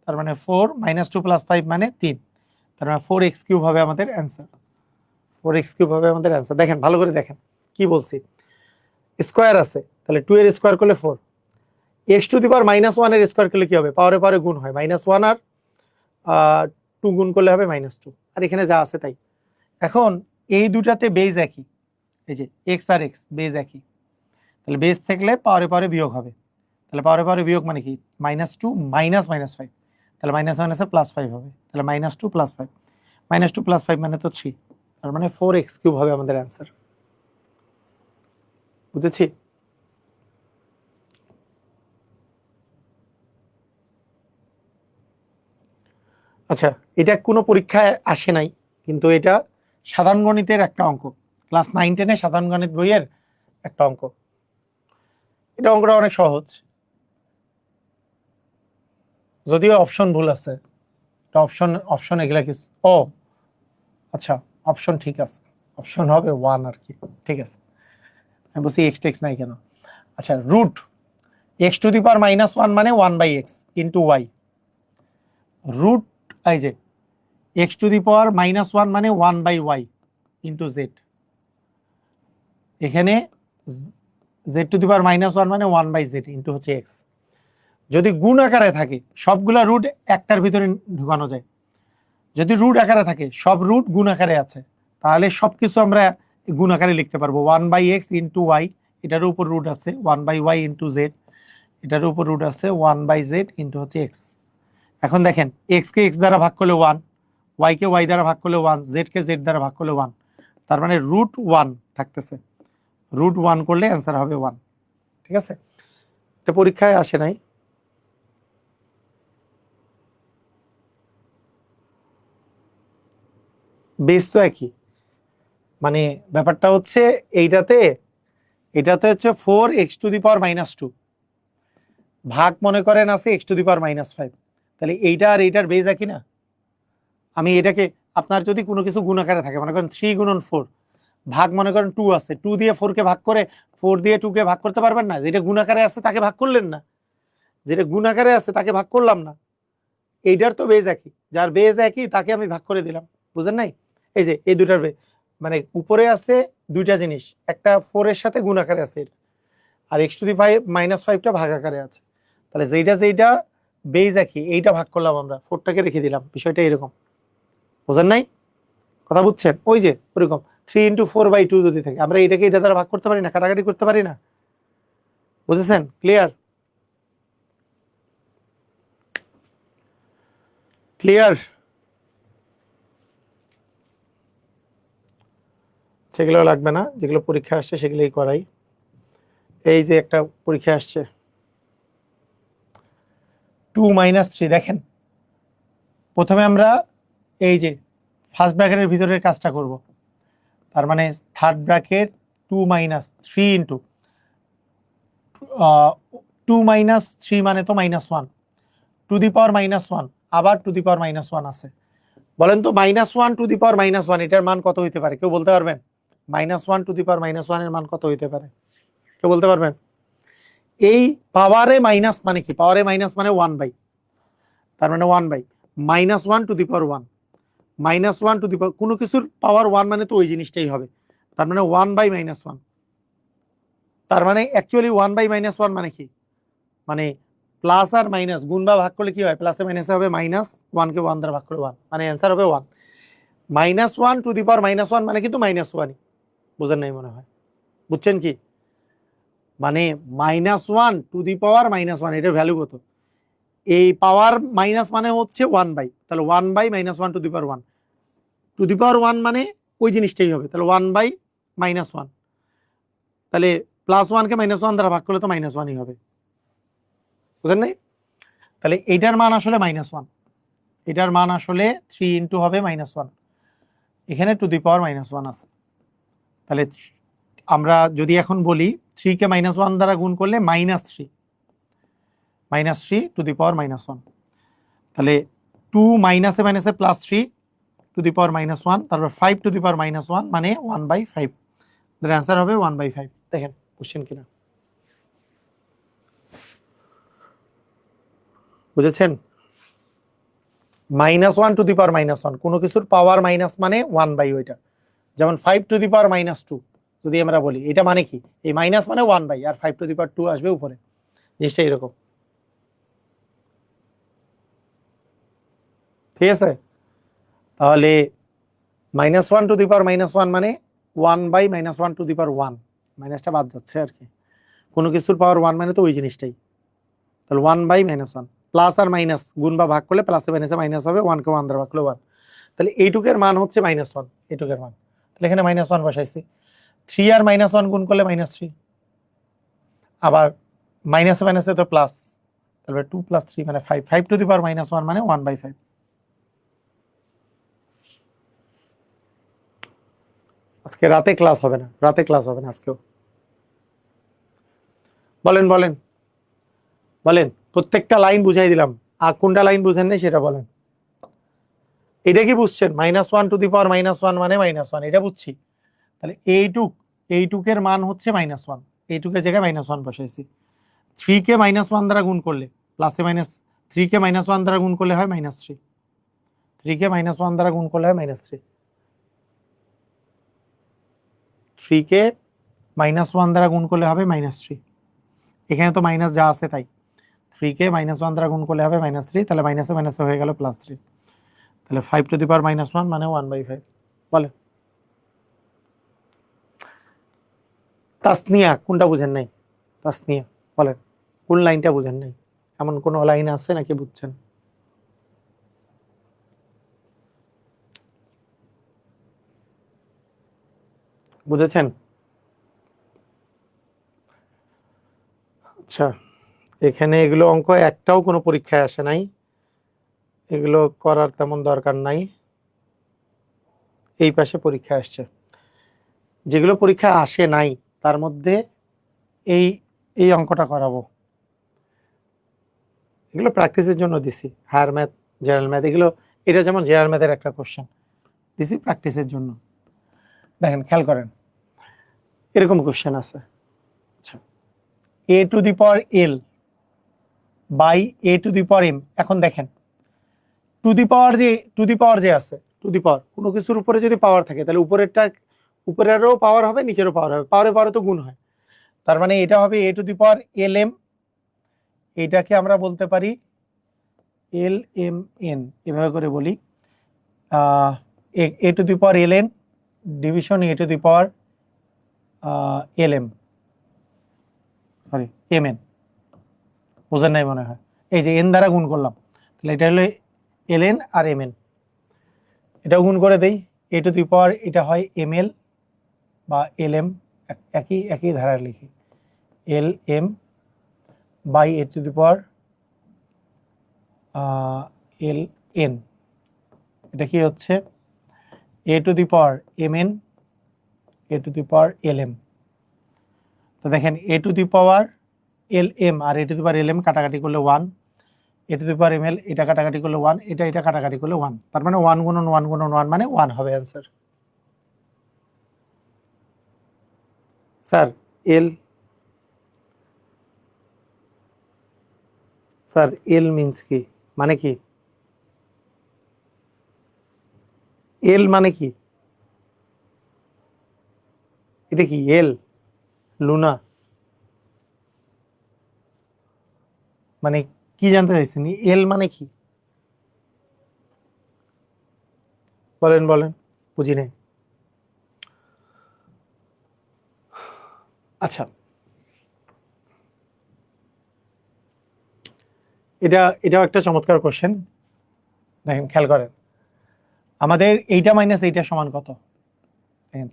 তার মানে 4 -2 + 5 মানে 3, তার মানে 4x³ হবে আমাদের অ্যান্সার, 4x³ হবে আমাদের অ্যান্সার। দেখেন ভালো করে দেখেন কি বলছি, স্কোয়ার আছে, তাহলে 2 এর স্কোয়ার করলে 4, x টু দি পাওয়ার -1 এর স্কোয়ার করলে কি হবে, পাওয়ারে পাওয়ারে গুণ হয়, -1 আর 2 গুণ করলে হবে -2, আর এখানে যা আছে তাই। এখন এই দুটাতে বেজ একই, এই যে x আর x বেজ একই, তাহলে বেজ থাকলে পাওয়ারে পাওয়ারে বিয়োগ হবে, তাহলে পাওয়ারে পাওয়ারে বিয়োগ মানে কি, -2 মাইনাস -5, তাহলে মাইনাস মাইনাসে +5 হবে, তাহলে -2 + 5, -2 + 5 মানে তো 3, তার মানে 4x³ হবে আমাদের অ্যান্সার। বুঝেছি? আচ্ছা, এটা কোনো পরীক্ষায় আসে নাই, কিন্তু এটা সাধারণ গণিতের একটা অঙ্ক, ক্লাস 9-10 সাধারণ গণিত বইয়ের একটা অঙ্ক। এটা অঙ্কটা অনেক সহজ, যদিও অপশন ভুল আছে। অপশন এগুলা কিছু, ও আচ্ছা অপশন ঠিক আছে, অপশন হবে 1 আর কি, ঠিক আছে। আমি বলছি এক্স নাই কেন। আচ্ছা, রুট x⁻⁻1 মানে 1/x ইন্টু ওয়াই। রুট এই যে x⁻⁻1 মানে 1/y ইন্টু জেড। এখানে z⁻⁻1 মানে 1/z ইন্টু হচ্ছে x। যদি গুণ আকারে থাকে সবগুলা রুট একটার ভিতরে ঢুকানো যায়। যদি রুট আকারে থাকে, সব রুট গুণ আকারে আছে, তাহলে সবকিছু আমরা গুণ আকারে লিখতে পারবো। 1/x ইন্টু ওয়াই, এটার উপর রুট আছে 1/y ইন্টু জেড, এটার উপর রুট আছে 1/z ইন্টু হচ্ছে x। এখন দেখেন, x কে x দ্বারা ভাগ করলে 1, y কে y দ্বারা ভাগ করলে 1, z কে z দ্বারা ভাগ করলে 1, তার মানে √1 থাকতেছে। √1 করলে অ্যান্সার হবে 1। ঠিক আছে, এটা পরীক্ষায় আসে নাই। বেস তো একই, মানে ব্যাপারটা হচ্ছে এটাতে হচ্ছে 4x⁻², ভাগ মনে করেন আছে x⁻⁻5, তাহলে এইটা আর এইটার বেস একই না। আমি এটাকে, আপনার যদি কোনো কিছু গুণ আকারে থাকে, মনে করেন 3 × 4, ভাগ মনে করেন 2 আছে, 2 দিয়ে 4 কে ভাগ করে 4 দিয়ে 2 কে ভাগ করতে পারবেন না। যেটা গুণ আকারে আছে তাকে ভাগ করলেন না, যেটা গুণ আকারে আছে তাকে ভাগ করলাম না। এইটার তো বেজ একই, যার বেজ একই তাকে আমি ভাগ করে দিলাম। বুঝেন নাই? এই যে এই দুটার মানে উপরে আছে দুইটা জিনিস, একটা 4 এর সাথে গুণ আকারে আছে আর x⁻⁻5টা ভাগ আকারে আছে। তাহলে যেইটা বেজ একই, এইটা ভাগ করলাম আমরা, 4টাকে রেখে দিলাম। বিষয়টা এরকম, বুঝেন নাই? কথা বুঝছেন? ওই যে ওরকম 3 × 4/2 যদি থাকে, আমরা এটাকে এটা দ্বারা ভাগ করতে পারি না, কাটাকাটি করতে পারি না। বুঝেছেন? ক্লিয়ার? ক্লিয়ার? সেগুলো লাগবে না, যেগুলো পরীক্ষা আসছে সেগুলোই করাই। এই যে একটা পরীক্ষা আসছে 2 - 3, দেখেন প্রথমে আমরা এই যে ফার্স্ট ব্র্যাকেটের ভিতরের কাজটা করব। তার মানে থার্ড ব্র্যাকেট 2 - 3 ইন্টু 2 - 3 মানে তো -1, ⁻1 আবার ⁻1 আছে। বলেন তো -1 এটার মান কত হইতে পারে? কেউ বলতে পারবেন? -1 এর মান কত হইতে পারে? কেউ বলতে পারবেন? এই পাওয়ারে মাইনাস মানে কি? পাওয়ারে মাইনাস মানে 1/, তার মানে 1/, -1 কোনো কিছুর পাওয়ার 1 মানে তো ওই জিনিসটাই হবে, তার মানে 1/-1। তার মানে অ্যাকচুয়ালি 1/-1 মানে কি? মানে প্লাস আর মাইনাস গুণ বা ভাগ করলে কি হয়? প্লাসে মাইনাসে হবে -1 কে 1 দ্বারা ভাগ করে 1, মানে অ্যান্সার হবে 1। -1 মানে কিন্তু -1ই। বুঝেন নাই মনে হয়? বুঝছেন কি? মানে -1 এটার ভ্যালু কত? এই পাওয়ার মাইনাস মানে হচ্ছে 1/, তাহলে 1/-1 মানে ওই জিনিসটাই হবে, তাহলে 1/-1। তাহলে +1 কে -1 দ্বারা ভাগ করলে তো -1ই হবে। বুঝেন নাই? তাহলে এইটার মান আসলে -1, এটার মান আসলে 3 ইন্টু হবে -1, এখানে ⁻1 আছে। তাহলে আমরা যদি এখন বলি 3 কে -1 দ্বারা গুণ করলে -3 ⁻1, তাহলে 2 মাইনাসে মাইনাসে +3 ⁻1, তারপর 5 ⁻1 মানে 1/5, এর অ্যান্সার হবে 1/5। দেখেন কোশ্চেন কিনা, বুঝেছেন? -1 কোনো কিছুর পাওয়ার মাইনাস মানে 1/, ওইটা যেমন 5 ⁻2 যদি আমরা বলি, এটা মানে কি? এই মাইনাস মানে 1/, আর 5 ⁻2 আসবে উপরে, জিনিসটা এরকম। ঠিক আছে, তাহলে -1 ⁻1 মানে 1/-1, মাইনাসটা বাদ যাচ্ছে আর কি। কোনো কিছুর পাওয়ার 1 মানে তো ওই জিনিসটাই, তাহলে 1/-1। প্লাস আর মাইনাস গুণ বা ভাগ করলে প্লাসে মাইনাসে মাইনাস হবে, 1 কে 1 দ্বারা ভাগ করলে 1, তাহলে এইটুকের মান হচ্ছে -1, এইটুকের মান। তাহলে এখানে -1 বসাইছি। 3 আর -1 গুণ করলে -3, আবার মাইনাসে মাইনাসে তো প্লাস, তাহলে 2 + 3 মানে 5, 5 ⁻1 মানে 1/5। আজকে রাতে ক্লাস হবে না, রাতে ক্লাস হবে না আজকেও। বলেন বলেন বলেন, প্রত্যেকটা লাইন বুঝাই দিলাম, আর কোনটা লাইন বুঝেন নাই সেটা বলেন। এটা কি বুঝছেন? -1 - -1 মানে -1, এটা বুঝছি। তাহলে এইটুকের মান হচ্ছে -1, এইটুকের জায়গায় -1 বসাইছি। 3 কে -1 দ্বারা গুণ করলে প্লাসে মাইনাস, 3 কে -1 দ্বারা গুণ করলে হয় -3, 3 কে -1 দ্বারা গুণ করলে হয় -3, 3 কে -1 দ্বারা গুণ করলে হবে -3। এখানে তো মাইনাস যা আছে তাই, 3 কে -1 দ্বারা গুণ করলে হবে -3, তাহলে মাইনাসে মাইনাসে হয়ে গেল +3। তাহলে 5⁻⁻1 মানে 1/5। বলে তাসনিয়া কোনটা বুঝেন নাই? তাসনিয়া বলেন, কোন লাইনটা বুঝেন নাই? এমন কোন লাইন আছে নাকি বুঝছেন? বুঝেছেন? আচ্ছা, এখানে এগুলো অঙ্ক একটাও কোনো পরীক্ষায় আসে নাই, এগুলো করার তেমন দরকার নাই। এই পাশে পরীক্ষা আসছে, যেগুলো পরীক্ষা আসে নাই তার মধ্যে এই এই অঙ্কটা করাবো। এগুলো প্র্যাকটিসের জন্য দিছি, হায়ার ম্যাথ, জেনারেল ম্যাথ, এগুলো। এটা যেমন জেনারেল ম্যাথের একটা কোশ্চেন দিছি প্র্যাকটিসের জন্য। দেখেন খেয়াল করেন, এরকম কোশ্চেন আছে। আচ্ছা, a⁴l বাই a⁴m। এখন দেখেন টু দি পাওয়ার যে আছে, টু দি পাওয়ার কোনো কিছুর উপরে যদি পাওয়ার থাকে তাহলে উপরেরও পাওয়ার হবে, নিচেরও পাওয়ার হবে, পাওয়ারে পাওয়ারে তো গুণ হয়। তার মানে এটা হবে a⁴lm, এটাকে আমরা বলতে পারি lmn, এভাবে করে বলি। a⁴ln division a⁴lm, sorry mn, বোঝেন নাই মনে হয়। এই যে n দ্বারা গুণ করলাম, তাহলে এটা হলো ln আর mn। এটাও গুণ করে দেই, এটা হয় ml বা lm, একই একই ধারায় লিখি, lm বাই ln, এটা কি হচ্ছে a⁴mn a⁴lm। তো দেখেন a⁴lm আর a⁴lm কাটাকাটি করলে 1, a⁴ml এটা কাটাকাটি করলে 1, এটা কাটাকাটি করলে 1, তার মানে 1 গুণন 1 গুণন 1 মানে 1 হবে অ্যান্সার। স্যার এল মিন্স কি, মানে কি? এল মানে কি? এটা কি এল? লুনা মানে কি জানতে চাইছেন? এল মানে কি বলেন বলেন, বুঝি নাই। আচ্ছা, এটাও একটা চমৎকার কোশ্চেন। দেখেন খেয়াল করেন, আমাদের এইটা মাইনাস এইটা সমান কত?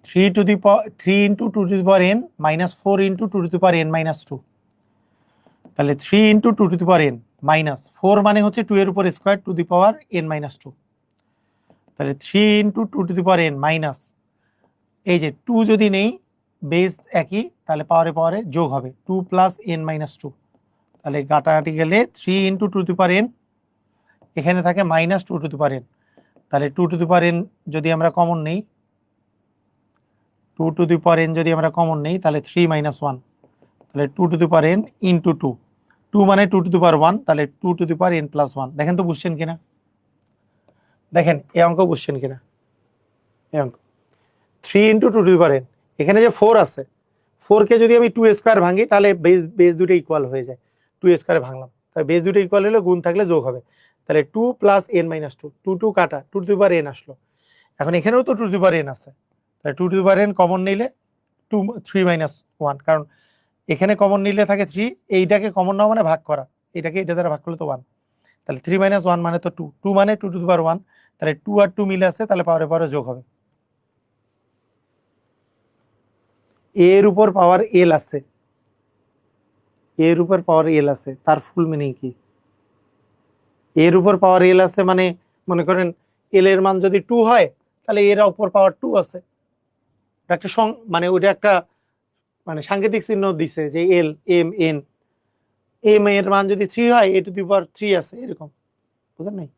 3 ইন্টু 2n -4 ইন্টু 2n - 2। তাহলে 3 ইন্টু 2n -4 মানে হচ্ছে 2 এর উপর square two the power n - 2। তাহলে 3 ইন্টু 2n মাইনাস, এই যে 2 যদি নেই বেস একই, তাহলে পাওয়ারে পাওয়ারে যোগ হবে 2 প্লাস n - 2। তাহলে কাটাকাটি গেলে 3 ইন্টু 2n, এখানে থাকে -2n, তাহলে 2n যদি আমরা কমন নেই, 2n যদি আমরা কমন নেই তাহলে 3 - 1, তাহলে 2n ইন্টু 2, 2 মানে 2n, তাহলে 2n + 1। দেখেন তো বুঝছেন কিনা, দেখেন এই অঙ্ক বুঝছেন কিনা? এই অঙ্ক 3 ইন্টু 2n, এখানে যে 4 আছে, 4 কে যদি আমি 2 স্কোয়ার ভাঙি তাহলে বেস দুটো ইকুয়াল হয়ে যায়, 2 স্কোয়ারে ভাঙলাম, তাহলে বেস দুটো ইকুয়াল হলে গুণ থাকলে যোগ হবে, তাহলে 2 প্লাস n - 2, 2 কাটা 2n আসলো। এখন এখানেও তো 2n আছে, তাহলে 2n কমন নিলে 3 - 1, কারণ এখানে কমন নিলে থাকে 3, এইটাকে কমন নাও মানে ভাগ করা, এটাকে এটা দ্বারা ভাগ করলে তো 1, তাহলে 3 - 1 মানে তো 2, 2 মানে 2n, তাহলে 2 আর 2 মিলে আছে, তাহলে পাওয়ারে পাওয়ারে যোগ হবে। এর উপর পাওয়ার এল আছে, এর উপর পাওয়ার এল আছে, তার ফুল মিনিং কি? এর উপর পাওয়ার এল আছে মানে মনে করেন এল এর মান যদি 2 হয় তাহলে এর উপর পাওয়ার 2 আছে, একটা মানে ওইটা একটা মানে সাংকেতিক চিহ্ন দিছে যে এল এম এন, এম এর মান যদি 3 হয় এ টু দি পাওয়ার 3 আছে এরকম, বুঝলেন নাই?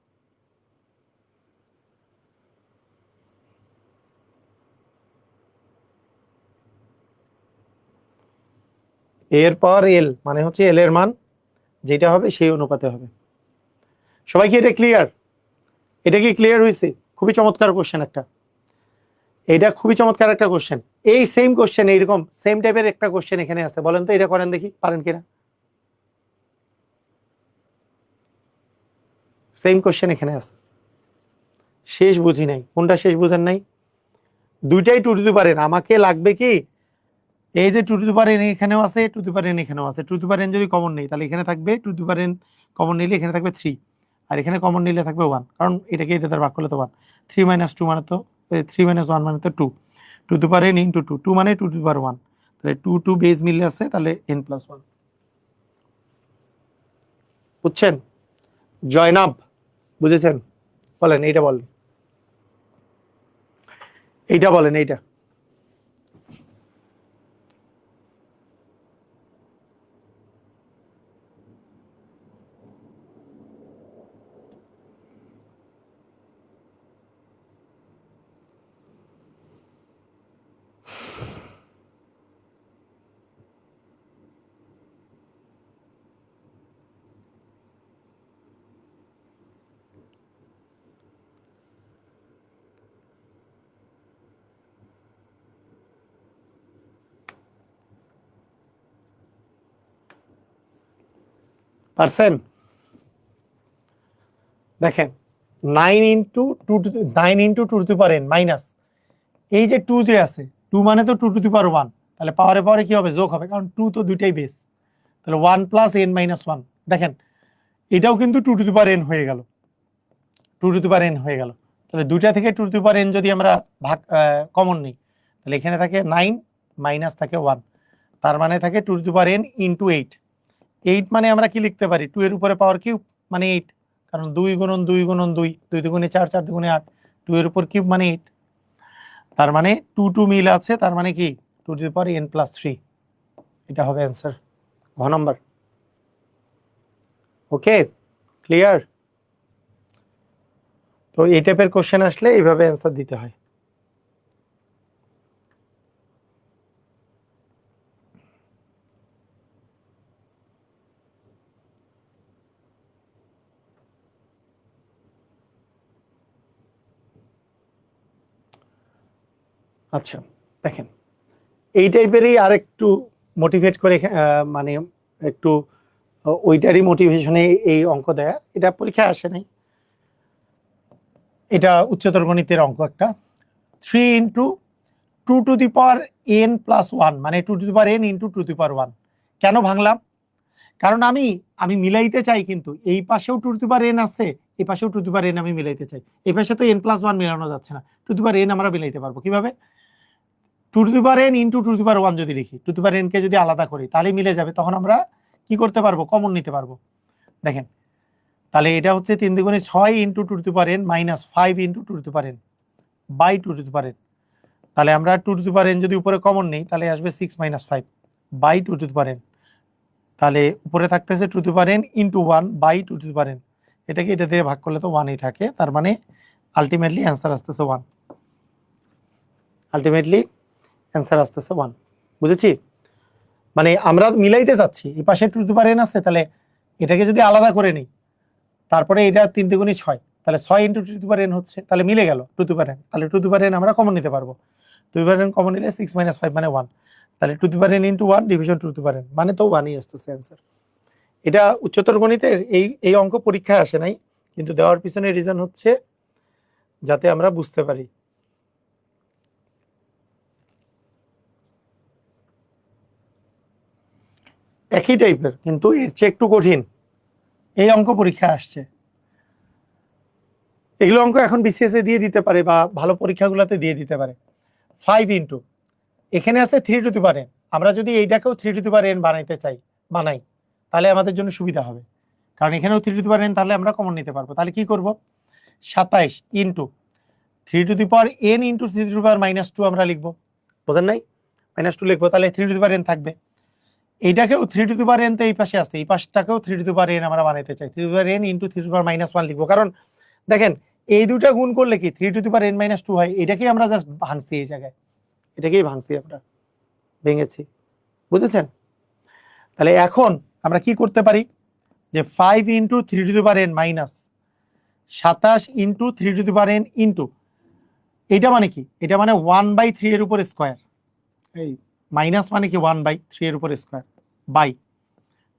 এর পাওয়ার এল মানে হচ্ছে এল এর মান যেটা হবে সেই অনুপাতে হবে। সবাই কি এটা ক্লিয়ার? এটা কি ক্লিয়ার হয়েছে? খুবই চমৎকার কোশ্চেন একটা, এটা খুবই চমৎকার একটা কোশ্চেন। এই সেম কোশ্চেন, এইরকম সেম টাইপের একটা কোশ্চেন এখানে আছে, বলেন তো এটা করেন দেখি পারেন কিনা। সেম কোশ্চেন এখানে আছে, শেষ বুঝি নাই। কোনটা শেষ বুঝেন নাই? দুইটাই two to the power n, আমাকে লাগবে কি এই যে two to the power n এখানেও আছে, two to the power n এখানেও আছে। Two to the power n যদি কমন নেই তাহলে এখানে থাকবে two to the power n, common নিলে এখানে থাকবে 3, আর এখানে কমন নিলে থাকবে 1, কারণ এটাকে এটা দ্বারা ভাগ করলে তো 1। 3 - 2 মানে তো 3 - 1 মানে তো 2, two to the power n into 2, 2 মানে টু টু দি পাওয়ার 1, তাহলে 2 2 বেস মিলে আছে, তাহলে n+1। বুঝছেন? জয়নাব বুঝেছেন? বলেন এইটা বলেন, এইটা বলেন এইটা। পারছেন? দেখেন 9 into two, 9 into two to the power n minus এই যে 2 যে আছে, 2 মানে তো টু টু দি পাওয়ার 1, তাহলে পাওয়ারে পাওয়ারে কি হবে? যোগ হবে, কারণ 2 তো দুইটাই বেস, তাহলে 1 + n-1। দেখেন এটাও কিন্তু two to the power n হয়ে গেল, two to the power n হয়ে গেল। তাহলে দুইটা থেকে two to the power n যদি আমরা ভাগ কমন নিই, তাহলে এখানে থাকে 9 মাইনাস থাকে 1, তার মানে থাকে two to the power n into 8। 8 মানে আমরা কি লিখতে পারি? 2 এর উপরে পাওয়ার কিউব মানে 8, কারণ 2 গুণন 2 গুণন 2, 2 দুগুণে 4, 4 দুগুণে 8, 2 এর উপর কিউব মানে 8, তার মানে 2 2 মিল আছে, তার মানে কি two to the power n+3, এটা হবে অ্যান্সার, ঘ নাম্বার। ওকে, ক্লিয়ার? তো এই টাইপের কোশ্চেন আসলে এইভাবে অ্যান্সার দিতে হয়। আচ্ছা দেখেন এই টাইপেরই আর একটু মোটিভেট করে মানে একটু ওইটারই মোটিভেশনে এই অঙ্ক দেয়া, এটা পরীক্ষায় আসে নাই, এটা উচ্চতর গণিতের অঙ্ক একটা। 3 into two to the power n+1 মানে two to the power n into two to the power 1। কেন ভাঙলাম? কারণ আমি মিলাইতে চাই, কিন্তু এই পাশেও two to the power n আছে, এই পাশেও two to the power n আমি মিলাইতে চাই। এই পাশে তো n+1 মিলানো যাচ্ছে না, two to the power n আমরা মিলাইতে পারবো কিভাবে? Two to the power n into two to the power 1 যদি লিখি, two to the power n কে যদি আলাদা করি তাহলে মিলে যাবে, তখন আমরা কি করতে পারবো? কমন নিতে পারবো। দেখেন তাহলে এটা হচ্ছে 3 দুগুণে 6 into two to the power n minus 5 into two to the power n by two to the power n। তাহলে আমরা two to the power n যদি উপরে কমন নেই তাহলে আসবে 6 - 5 by two to the power n, তাহলে উপরে থাকতেছে two to the power n into 1 by two to the power n, এটাকে এটা দিয়ে ভাগ করলে তো 1ই থাকে, তার মানে আলটিমেটলি অ্যান্সার আসতেছে 1, আলটিমেটলি অ্যান্সার আসতেছে 1। বুঝেছি? মানে আমরা মিলাইতে চাচ্ছি, এই পাশে two to the power n আছে, তাহলে এটাকে যদি আলাদা করে নিই, তারপরে এটা 3 দুগুণে 6, তাহলে 6 into two to the power n হচ্ছে, তাহলে মিলে গেল two to the power n, তাহলে two to the power n আমরা কমন নিতে পারবো। Two to the power n common নিলে 6 - 5 মানে 1, তাহলে two to the power n into 1 division two to the power n মানে তো 1ই আসতেছে অ্যান্সার। এটা উচ্চতর গণিতের এই অঙ্ক পরীক্ষায় আসে নাই, কিন্তু দেওয়ার পিছনে রিজন হচ্ছে যাতে আমরা বুঝতে পারি। একই টাইপের কিন্তু এর চেয়ে একটু কঠিন এই অঙ্ক পরীক্ষায় আসছে। এগুলো অঙ্ক এখন বিসিএস এ দিয়ে দিতে পারে বা ভালো পরীক্ষাগুলোতে দিয়ে দিতে পারে। 5 ইন্টু এখানে আছে 3 টু দি পাওয়ার n, আমরা যদি এইটাকেও 3 টু দি পাওয়ার n বানাই তাহলে আমাদের জন্য সুবিধা হবে, কারণ এখানেও 3 টু দি পাওয়ার n, তাহলে আমরা কমন নিতে পারবো। তাহলে কি করব? 27 into 3 to the power n into 3 to the power -2 আমরা লিখবো, বোঝেন নাই? -2 লিখবো, তাহলে 3 টু দি পাওয়ার n থাকবে। এইটাকেও 3 টু দি পাওয়ার n তো এই পাশে আছে, এই পাশটাকেও 3 টু দি পাওয়ার n আমরা বানাইতে চাই। 3 to the power n into 3 to the power -1 লিখবো, কারণ দেখেন এই দুটা গুণ করলে কি 3 টু দি পাওয়ার n-2 হয়। এটাকেই আমরা জাস্ট ভাঙছি, এই জায়গায় এটাকেই ভাঙছি, আমরা ভেঙেছি, বুঝেছেন? তাহলে এখন আমরা কি করতে পারি যে 5 into 3 to the power n minus 27 into 3 to the power n into, এটা মানে কি? এটা মানে 1/3 এর উপর স্কোয়ার। এই মাইনাস মানে কি 1/3 এর উপর square by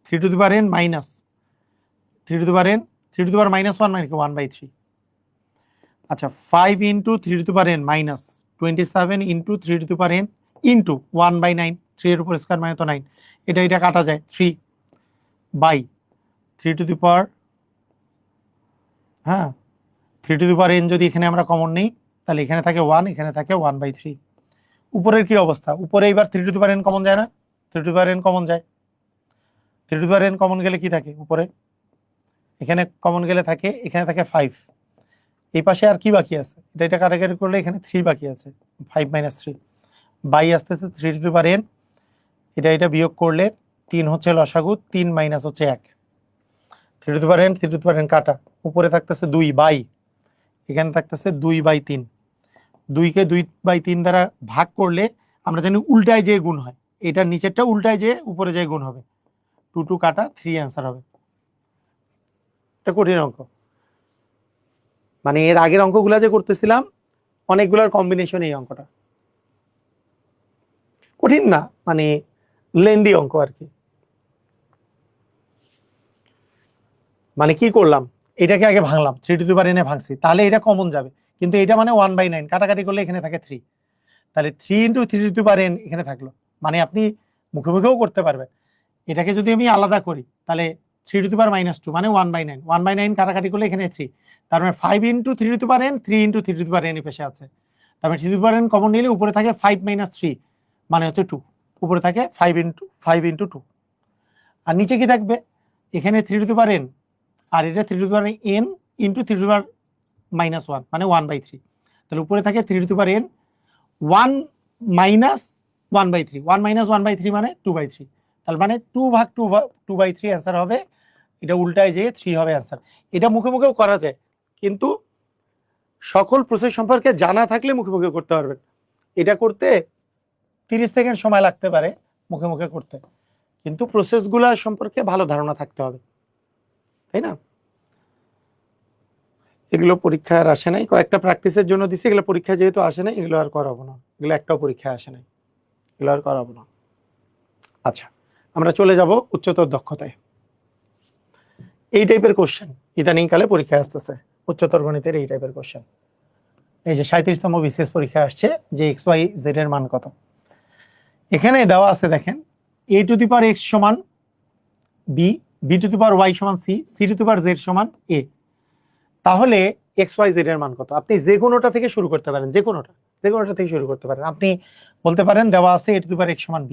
3 to the power n minus 3 to the power n, 3 to the power -1 মানে কি 1/3। আচ্ছা 5 into 3 to the power n minus 27 into 3 to the power n into 1/9, 3 এর উপর স্কোয়ার মানে তো 9, এটা কাটা যায় 3 বাই 3 টু দি পাওয়ার, হ্যাঁ 3 টু দি পাওয়ার n যদি এখানে আমরা কমন নেই তাহলে এখানে থাকে 1, এখানে থাকে 1/3। উপরের কি অবস্থা? উপরে এবার 3 to the power n common যায় না? 3 to the power n common যায়। 3 to the power n common গেলে কি থাকে উপরে? এখানে কমন গেলে থাকে, এখানে থাকে 5। এই পাশে আর কি বাকি আছে? এটা কাটাকাটি করলে এখানে 3 বাকি আছে, 5 - 3 বাই আসতেছে 3 টু দি পাওয়ার n, এটা বিয়োগ করলে 3 হচ্ছে লসাগু, 3 মাইনাস হচ্ছে 1। 3 to the power n, 3 to the power n কাটা, উপরে থাকতেছে 2 বাই, এখানে থাকতেছে 2/3। 2কে 2/3 দ্বারা ভাগ করলে আমরা জানি উল্টায় যে গুণ হয়, এটার নিচেরটা উল্টায় যে উপরে যে গুণ হবে, 2 কাটা 3 অ্যান্সার হবে। এটা কঠিন অঙ্ক, মানে এর আগের অঙ্কগুলা যে করতেছিলাম অনেকগুলার কম্বিনেশন, এই অঙ্কটা কঠিন না, মানে লেন্দি অঙ্ক আর কি। মানে কি করলাম, এটাকে আগে ভাঙলাম, 3 টু দি পাওয়ার n এ ভাঙছি, তাহলে এটা কমন যাবে, কিন্তু এটা মানে 1/9, কাটাকাটি করলে এখানে থাকে 3, তাহলে 3 into 3 to the power n এখানে থাকলো। মানে আপনি মুখে মুখেও করতে পারবেন। এটাকে যদি আমি আলাদা করি তাহলে 3 টু দি পাওয়ার -2 মানে 1/9, 1/9 কাটাকাটি করলে এখানে 3, তার মানে 5 into 3 to the power n, 3 into 3 to the power n পেশে আছে। তার মানে 3 to the power n common নিলে উপরে থাকে 5 - 3 মানে হচ্ছে 2, উপরে থাকে 5 ইন্টু 2, আর নিচে কি থাকবে? এখানে 3 টু দি পাওয়ার n আর এটা 3 to the power n into 3 to the power -1 মানে 1/3, তাহলে উপরে থাকে 3 to the power n 1 minus 1/3, 1 minus 1/3 মানে 2/3, তার মানে 2/2/3 অ্যান্সার হবে। এটা উল্টায় যে 3 হবে অ্যান্সার। এটা মুখে মুখেও করা যায়, কিন্তু সকল প্রসেস সম্পর্কে জানা থাকলে মুখে মুখে করতে পারবেন। এটা করতে 30 সেকেন্ড সময় লাগতে পারে মুখে মুখে করতে, কিন্তু প্রসেসগুলো সম্পর্কে ভালো ধারণা থাকতে হবে, তাই না? এগুলো পরীক্ষায় আর আসে নাই, কয়েকটা প্র্যাকটিসের জন্য দিছি, এগুলো পরীক্ষায় যেহেতু আসে নাই এগুলো আর করাবো না, এগুলো একটাও পরীক্ষায় আসে নাই, এগুলো আর করাবো না। আচ্ছা, আমরা চলে যাব উচ্চতর দক্ষতায়। এই টাইপের কোশ্চেন ইদানিং কালে পরীক্ষায় আসতেছে, উচ্চতর গণিতের এই টাইপের কোশ্চেন। এই যে 37তম বিসিএস পরীক্ষা আসছে যে XYZ এর মান কত, এখানে দেওয়া আছে দেখেন a to the power x সমান b, b to the power y সমান c, c two the power z সমান a। তাহলে XYZ এর মান কত? আপনি যে কোনোটা থেকে শুরু করতে পারেন, যে কোনোটা থেকে শুরু করতে পারেন। আপনি বলতে পারেন দেওয়া আছে a to the power x সমান b,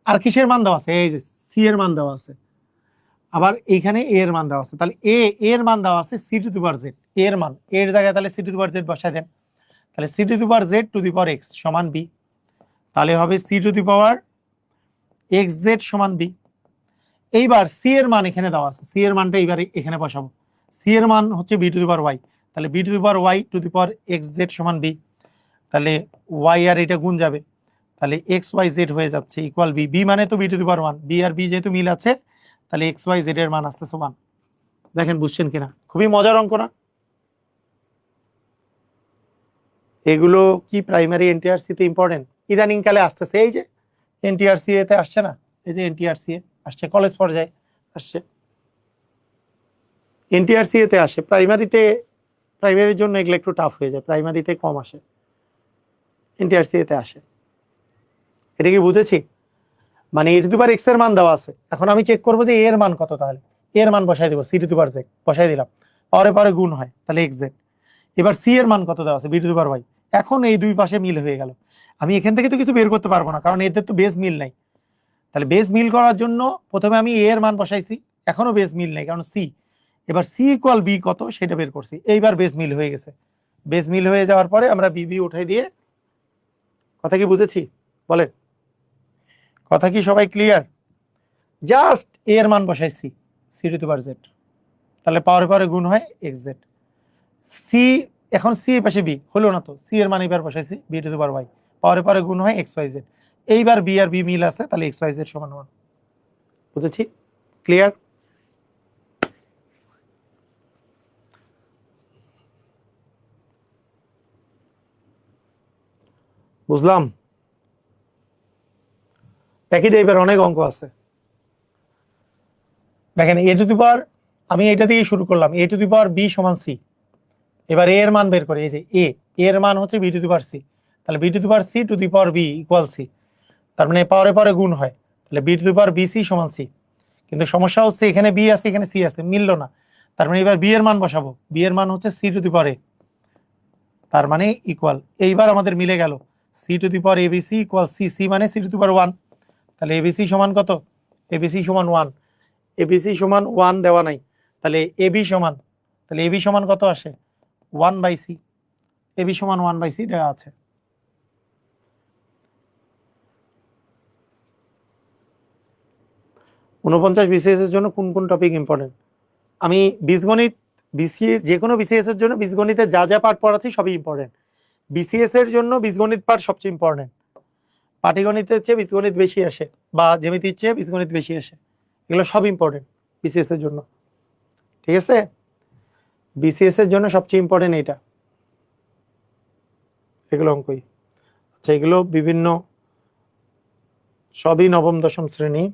আর কিসের মান দেওয়া আছে? এই যে c এর মান দেওয়া আছে, আবার এইখানে a এর মান দেওয়া আছে, তাহলে a এর মান দেওয়া আছে c two the power z, এর মান এর জায়গায় তাহলে c two the power z বসায় দেন, তাহলে c two the power z two the power x সমান b, তাহলে হবে c two the power xz সমান b। এইবার c এর মান এখানে দেওয়া আছে, c এর মানটা এইবার এখানে বসাবো, c এর মান হচ্ছে b to the power y, তাহলে b to the power y two the power xz সমান b, তাহলে y আর এটা গুণ যাবে, তাহলে xyz হয়ে যাচ্ছে ইকুয়াল b, b মানে তো b to the power 1, b আর b যেহেতু মিল আছে তাহলে xyz এর মান আসতেছে 1। দেখেন বুঝছেন কিনা? খুবই মজার অঙ্ক না? এগুলো কি প্রাইমারি এনটিআরসি তে ইম্পর্টেন্ট, ইদানিং কালে আসতেছে। এই যে এনটিআরসি তে আসছে না, এই যে এনটিআরসি আসছে, কলেজ পর্যায়ে আসছে, এনটিআরসি তে আসে, প্রাইমারির জন্য এগুলো একটু টাফ হয়ে যায়, প্রাইমারিতে কম আসে, এনটিআরসি তে আসে। এটা কি বুঝেছি? মানে a to the power x এর মান দেওয়া আছে, এখন আমি চেক করবো যে a এর মান কত, তাহলে a এর মান বসাই দেবো, c two the power z বসাই দিলাম, পরে গুণ হয় তাহলে xz। এবার c এর মান কত দেওয়া আছে? b to the power y। এখন এই দুই পাশে মিল হয়ে গেল, আমি এখান থেকে তো কিছু বের করতে পারবো না কারণ এদের তো বেস মিল নাই। তাহলে বেস মিল করার জন্য প্রথমে আমি a এর মান বসাইছি, এখনো বেস মিল নাই কারণ c, এবার c ইকুয়াল b কত সেটা বের করছি, এইবার বেস মিল হয়ে গেছে। বেস মিল হয়ে যাওয়ার পরে আমরা b উঠাই দিয়ে কথা কি বুঝেছি? বলেন, কথা কি সবাই ক্লিয়ার? জাস্ট এ এর মান বসাইছি C to the power Z, তাহলে পাওয়ারে পাওয়ারে গুণ হয় এক্স জেড। সি, এখন সি এর পাশে বি হলো না তো, সি এর মান এবার বসাইছি B to the power Y, পাওয়ারে পাওয়ারে গুণ হয় এক্স ওয়াই জেড। এইবার বি আর বি মিল আছে, তাহলে এক্স ওয়াই জেড সমান 1। বুঝেছি? ক্লিয়ার? বুঝলাম। একই টাইপের অনেক অঙ্ক আছে। দেখেন এ টু দি পাওয়ার, আমি এটা দিয়ে শুরু করলাম, এ টু দি পাওয়ার বি সমান সি। এবার এ এর মান বের করে, এই যে এ এর মান হচ্ছে b to the power c, তাহলে b to the power c to the power b equal c, তার মানে পাওয়ারে পাওয়ারে গুণ হয়, তাহলে b to the power b c সমান সি। কিন্তু সমস্যা হচ্ছে এখানে বি আছে এখানে সি আছে, মিললো না। তার মানে এবার বি এর মান বসাবো, বি এর মান হচ্ছে সি টু দি পাওয়ার এ, তার মানে ইকুয়াল, এইবার আমাদের মিলে গেল C to the power ABC equal C, C মানে সি টু দি পাওয়ার 1, তাহলে এবিসি সমান কত? এবিসি সমান 1, এবিসি সমান 1 দেওয়া নাই, তাহলে এবি সমান, তাহলে এবি সমান কত আসে? 1/c, এবি সমান 1/c দেওয়া আছে। ঊনপঞ্চাশ বিসিএস এর জন্য কোন কোন টপিক ইম্পর্টেন্ট? আমি বীজগণিত, বিসিএস যে কোনো বিসিএস এর জন্য বীজগণিতে যা যা পার্ট পড়াচ্ছি সবই ইম্পর্টেন্ট। বিসিএস এর জন্য বীজগণিত পার্ট সবচেয়ে ইম্পর্টেন্ট। পাটিগণিতের চেয়ে বীজগণিত বেশি আসে, বা জ্যামিতির চেয়ে বীজগণিত বেশি আসে, এগুলো সব ইম্পর্টেন্ট বিসিএস এর জন্য। ঠিক আছে? বিসিএস এর জন্য সবচেয়ে ইম্পর্টেন্ট এটা, এগুলো অঙ্কই। আচ্ছা, এগুলো বিভিন্ন, সবই নবম দশম শ্রেণী।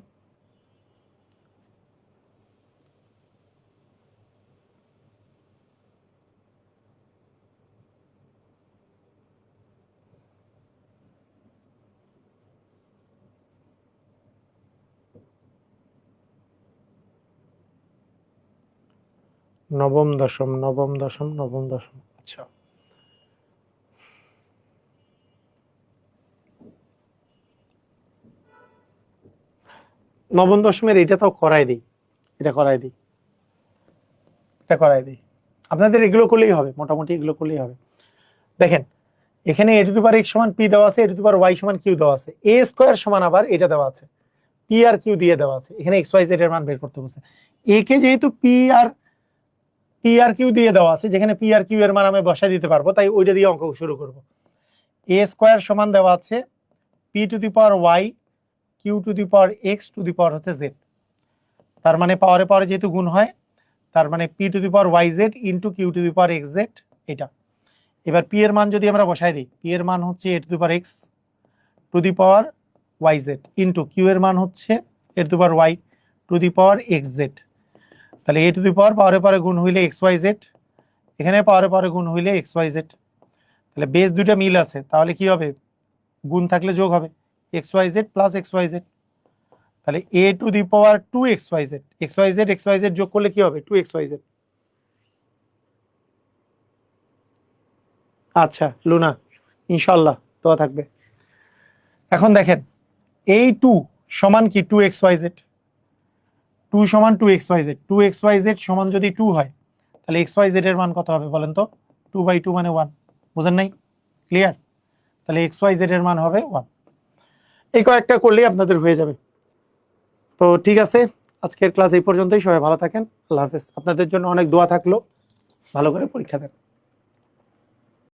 নবম দশম, নবম দশম, নবম দশম। আচ্ছা, নবম দশমের এটা তো করাই দিই, এটা করাই দিই, এটা করাই দিই। আপনাদের এগুলো করলেই হবে, মোটামুটি এগুলো করলেই হবে। দেখেন এখানে এ টু দি পাওয়ার এক্স সমান পি দেওয়া আছে, এ টু দি পাওয়ার ওয়াই সমান কিউ দেওয়া আছে, এ স্কোয়ার সমান আবার এটা দেওয়া আছে, পি আর কিউ দিয়ে দেওয়া আছে। এখানে এক্স ওয়াই জেড এর মান বের করতে বলছে। এ কে যেহেতু পি আর কিউ দিয়ে দেওয়া আছে, যেখানে পি আর কিউ এর মান আমি বসাই দিতে পারবো, তাই ওইটা দিয়ে অঙ্ক শুরু করব। এ স্কোয়ার সমান দেওয়া আছে P to the power Y Q to the power x to the power হচ্ছে জেড, তার মানে পাওয়ারে পাওয়ারে যেহেতু গুণ হয়, তার মানে P to the power Y Z into Q to the power x Z এটা। এবার পি এর মান যদি আমরা বসাই দিই, পি এর মান হচ্ছে a to the power x to the power Y Z into q এর মান হচ্ছে a to the power y to the power x z, তাহলে এ টু দি পাওয়ার পাওয়ারে পাওয়ারে গুণ হইলে এক্স ওয়াই জেড, এখানে পাওয়ারে পাওয়ারে গুণ হইলে এক্স ওয়াই জেড, তাহলে বেস দুইটা মিল আছে, তাহলে কি হবে? গুণ থাকলে যোগ হবে, X Y Z plus X Y Z, তাহলে এ to the power 2xyz, xyz যোগ করলে কি হবে? 2xyz। আচ্ছা লুনা, ইনশাল্লাহ দোয়া থাকবে। এখন দেখেন এই 2 সমান কি 2xyz, 2 সমান 2xyz, 2xyz সমান যদি 2 হয়, তাহলে xyz এর মান কত হবে বলেন তো? 2/2 মানে 1, বুঝেন নাই? ক্লিয়ার? তাহলে xyz এর মান হবে 1। এই কয়েকটা করলেই আপনাদের হয়ে যাবে। তো ঠিক আছে, আজকের ক্লাস এই পর্যন্তই। সবাই ভালো থাকেন, আল্লাহ হাফেজ। আপনাদের জন্য অনেক দোয়া থাকলো, ভালো করে পরীক্ষা দেন।